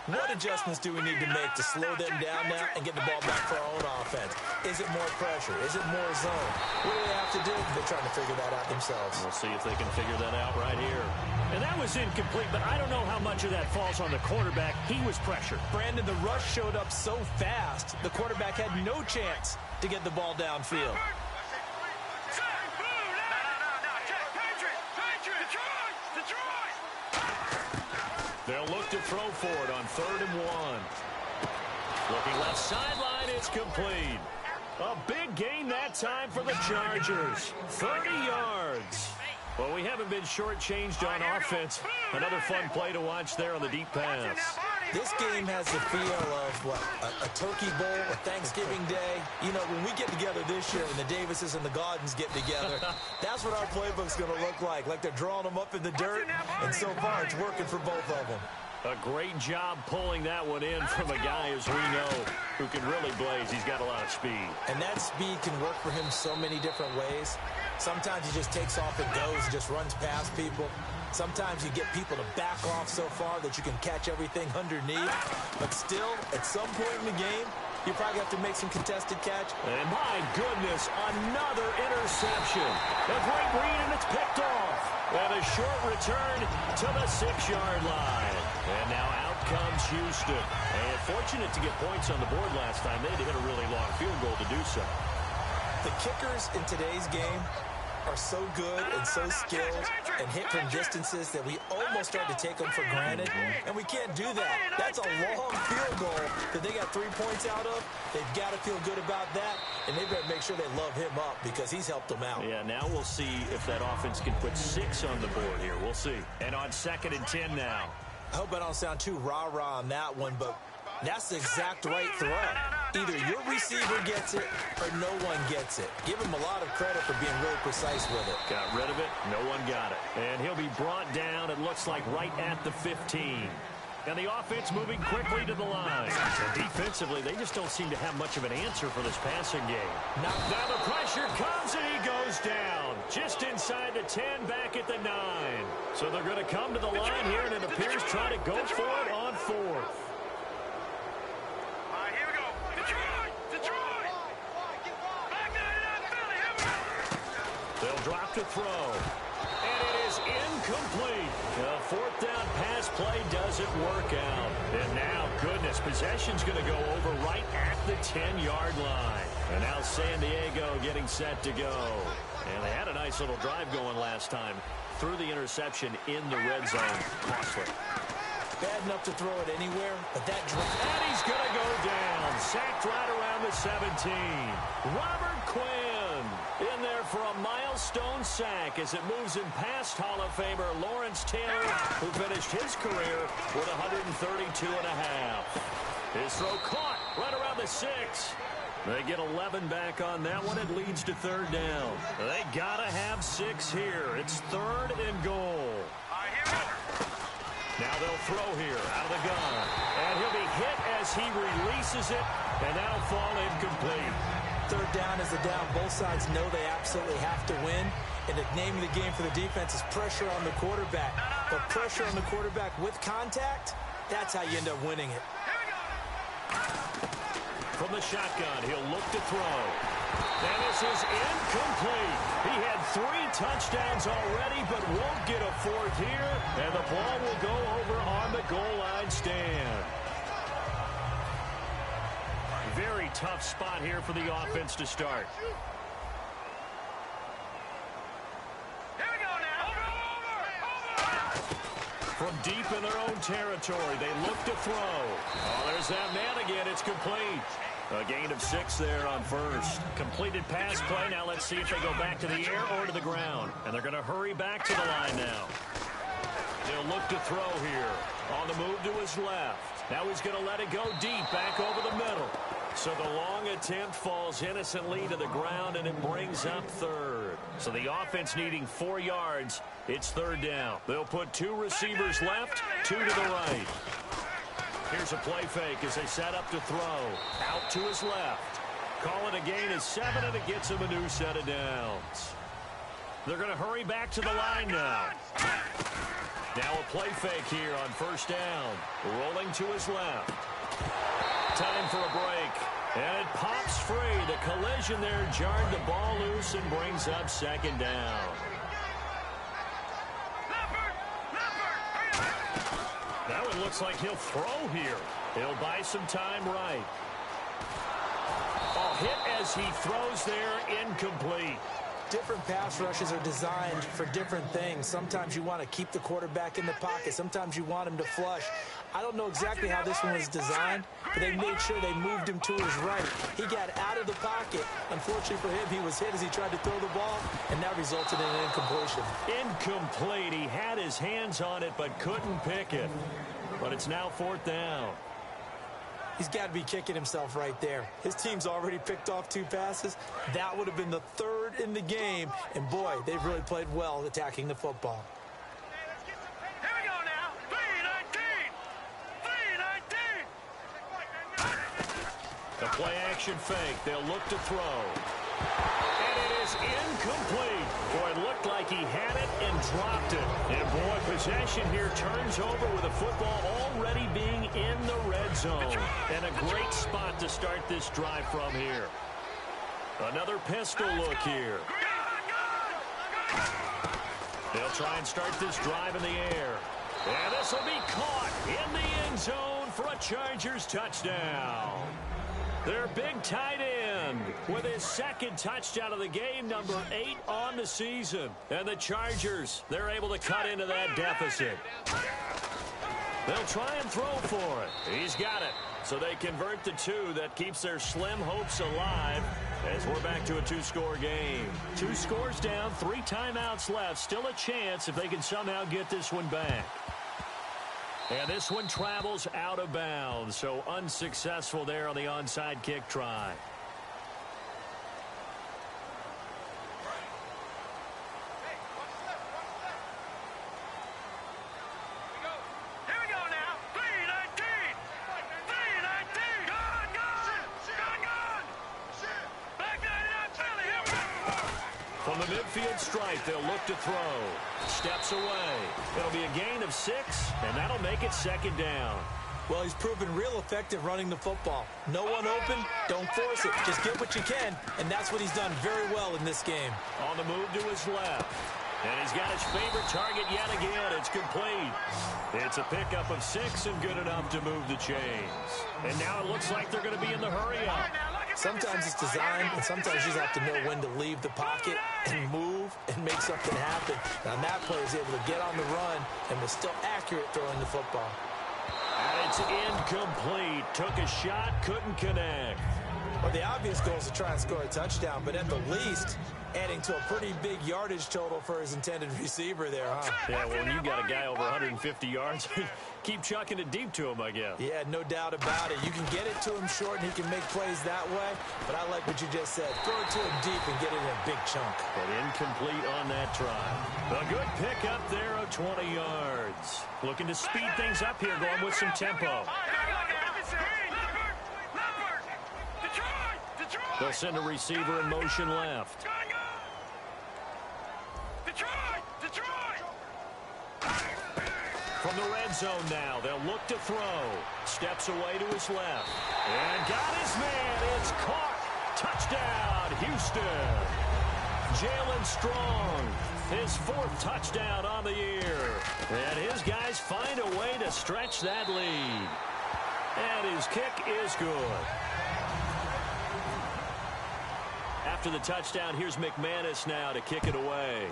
What adjustments do we need to make to slow them down now and get the ball back for our own offense? Is it more pressure? Is it more zone? What do they have to do? They're trying to figure that out themselves. We'll see if they can figure that out right here. And that was incomplete, but I don't know how much of that falls on the quarterback. He was pressured. Brandon, the rush showed up so fast, the quarterback had no chance to get the ball downfield. They'll look to throw for it on 3rd and 1. Looking left sideline, it's complete. A big gain that time for the Chargers. 30 yards. Well, we haven't been shortchanged on offense. Another fun play to watch there on the deep pass. This game has the feel of, what, a turkey bowl, a Thanksgiving day. You know, when we get together this year and the Davises and the Gaudens get together, that's what our playbook's going to look like they're drawing them up in the dirt, and so far it's working for both of them. A great job pulling that one in from a guy, as we know, who can really blaze. He's got a lot of speed. And that speed can work for him so many different ways. Sometimes he just takes off and goes and just runs past people. Sometimes you get people to back off so far that you can catch everything underneath. But still, at some point in the game, you probably have to make some contested catch. And my goodness, another interception. A great read, and it's picked off. And a short return to the 6-yard line. And now out comes Houston. And fortunate to get points on the board last time. They had to hit a really long field goal to do so. The kickers in today's game are so good and so skilled and hit from distances that we almost start to take them for granted, and we can't do that. That's a long field goal that they got 3 points out of. They've got to feel good about that, and they better make sure they love him up because he's helped them out. Yeah, now we'll see if that offense can put 6 on the board here. We'll see. And on 2nd and 10 now. I hope I don't sound too rah-rah on that one, but that's the exact right throw. Either your receiver gets it or no one gets it. Give him a lot of credit for being really precise with it. Got rid of it. No one got it. And he'll be brought down, it looks like, right at the 15. And the offense moving quickly to the line. And defensively, they just don't seem to have much of an answer for this passing game. Now the pressure comes, and he goes down. Just inside the 10, back at the 9. So they're going to come to the line here, and it appears trying to go for it on 4th. They'll drop to throw. And it is incomplete. The 4th down pass play doesn't work out. And now, goodness, possession's going to go over right at the 10-yard line. And now San Diego getting set to go. And they had a nice little drive going last time. Threw the interception in the red zone. Costly. Bad enough to throw it anywhere, but that drive. And he's going to go down. Sacked right around the 17. Robert Quinn in there for a milestone sack as it moves him past Hall of Famer Lawrence Taylor, who finished his career with 132 and a half. His throw caught right around the 6. They get 11 back on that one. It leads to 3rd down. They got to have 6 here. It's 3rd and goal. Now they'll throw here out of the gun. And he'll be hit as he releases it, and that'll fall incomplete. 3rd down is the down. Both sides know they absolutely have to win. And the name of the game for the defense is pressure on the quarterback. But pressure on the quarterback with contact, that's how you end up winning it. From the shotgun, he'll look to throw. And this is incomplete. He had 3 touchdowns already, but won't get a 4th here. And the ball will go over on the goal line stand. Very tough spot here for the offense to start. Here we go now. Over. From deep in their own territory, they look to throw. Oh, there's that man again. It's complete. A gain of 6 there on first. Completed pass play. Now let's see if they go back to the air or to the ground. And they're going to hurry back to the line now. He'll look to throw here. On the move to his left. Now he's going to let it go deep back over the middle. So the long attempt falls innocently to the ground, and it brings up third. So the offense needing 4 yards. It's third down. They'll put 2 receivers left, 2 to the right. Here's a play fake as they set up to throw. Out to his left. Call it a gain of 7, and it gets him a new set of downs. They're going to hurry back to the line now. Now a play fake here on first down. Rolling to his left. Time for a break. And it pops free. The collision there jarred the ball loose and brings up second down. Now it looks like he'll throw here. He'll buy some time right. A hit as he throws there, incomplete. Different pass rushes are designed for different things. Sometimes you want to keep the quarterback in the pocket. Sometimes you want him to flush. I don't know exactly how this one was designed, but they made sure they moved him to his right. He got out of the pocket. Unfortunately for him, he was hit as he tried to throw the ball, and that resulted in an incompletion. Incomplete. He had his hands on it, but couldn't pick it. But it's now fourth down. He's got to be kicking himself right there. His team's already picked off 2 passes. That would have been the 3rd in the game. And, boy, they've really played well attacking the football. Here we go now. 3-19. 3-19. The play-action fake. They'll look to throw. And it is incomplete. Boy, it looked like he had it and dropped it. And, boy, possession here turns over with the football already being in the red zone. And a great spot to start this drive from here. Another pistol look here. They'll try and start this drive in the air. And this will be caught in the end zone for a Chargers touchdown. Their big tight end with his 2nd touchdown of the game, number 8 on the season. And the Chargers, they're able to cut into that deficit. They'll try and throw for it. He's got it. So they convert the 2. That keeps their slim hopes alive as we're back to a 2-score game. 2 scores down, 3 timeouts left. Still a chance if they can somehow get this one back. And this one travels out of bounds, so unsuccessful there on the onside kick try. Here we go now. 3-19. 3-19. Gone. Back that up, Billy. Here we go. From the midfield stripe, they'll look to throw. Steps away. It'll be a gain of 6, and that'll make it second down. Well, he's proven real effective running the football. No one open, don't force it. Just get what you can, and that's what he's done very well in this game. On the move to his left. And he's got his favorite target yet again. It's complete. It's a pickup of 6 and good enough to move the chains. And now it looks like they're going to be in the hurry-up. Sometimes it's designed, and sometimes you just have to know when to leave the pocket and move and make something happen. And that player is able to get on the run and was still accurate throwing the football. And it's incomplete. Took a shot, couldn't connect. Well, the obvious goal is to try and score a touchdown, but at the least, adding to a pretty big yardage total for his intended receiver there, huh? Yeah, well, when you got a guy over 150 yards, keep chucking it deep to him, I guess. Yeah, no doubt about it. You can get it to him short, and he can make plays that way, but I like what you just said. Throw it to him deep and get it in a big chunk. But incomplete on that try. A good pickup there of 20 yards. Looking to speed things up here, going with some tempo. They'll send a receiver in motion left. From the red zone now, they'll look to throw. Steps away to his left. And got his man. It's caught. Touchdown, Houston. Jalen Strong, his 4th touchdown on the year. And his guys find a way to stretch that lead. And his kick is good. After the touchdown, here's McManus now to kick it away.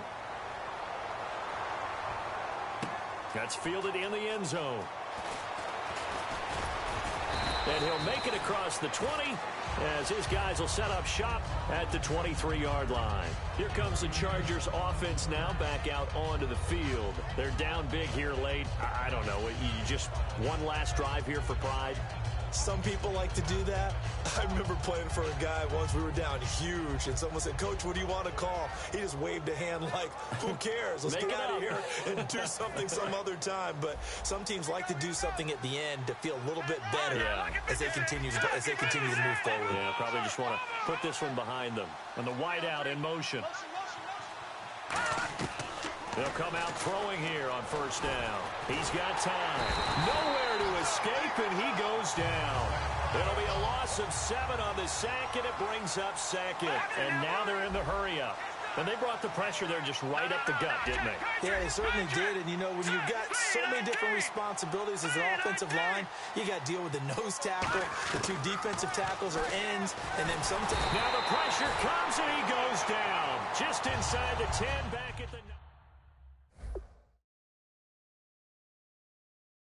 That's fielded in the end zone. And he'll make it across the 20 as his guys will set up shop at the 23-yard line. Here comes the Chargers offense now back out onto the field. They're down big here late. I don't know. You just one last drive here for pride. Some people like to do that. I remember playing for a guy once. We were down huge, and someone said, "Coach, what do you want to call?" He just waved a hand like, who cares? Let's get out of here and do something some other time. But some teams like to do something at the end to feel a little bit better as they continue to move forward. Yeah, probably just want to put this one behind them. And the wideout in motion. They'll come out throwing here on first down. He's got time. Nowhere to escape, and he goes down. It'll be a loss of 7 on the sack, and it brings up second. And now they're in the hurry-up. And they brought the pressure there just right up the gut, didn't they? Yeah, they certainly did. And, you know, when you've got so many different responsibilities as an offensive line, you got to deal with the nose tackle, the 2 defensive tackles or ends, and then sometimes. Now the pressure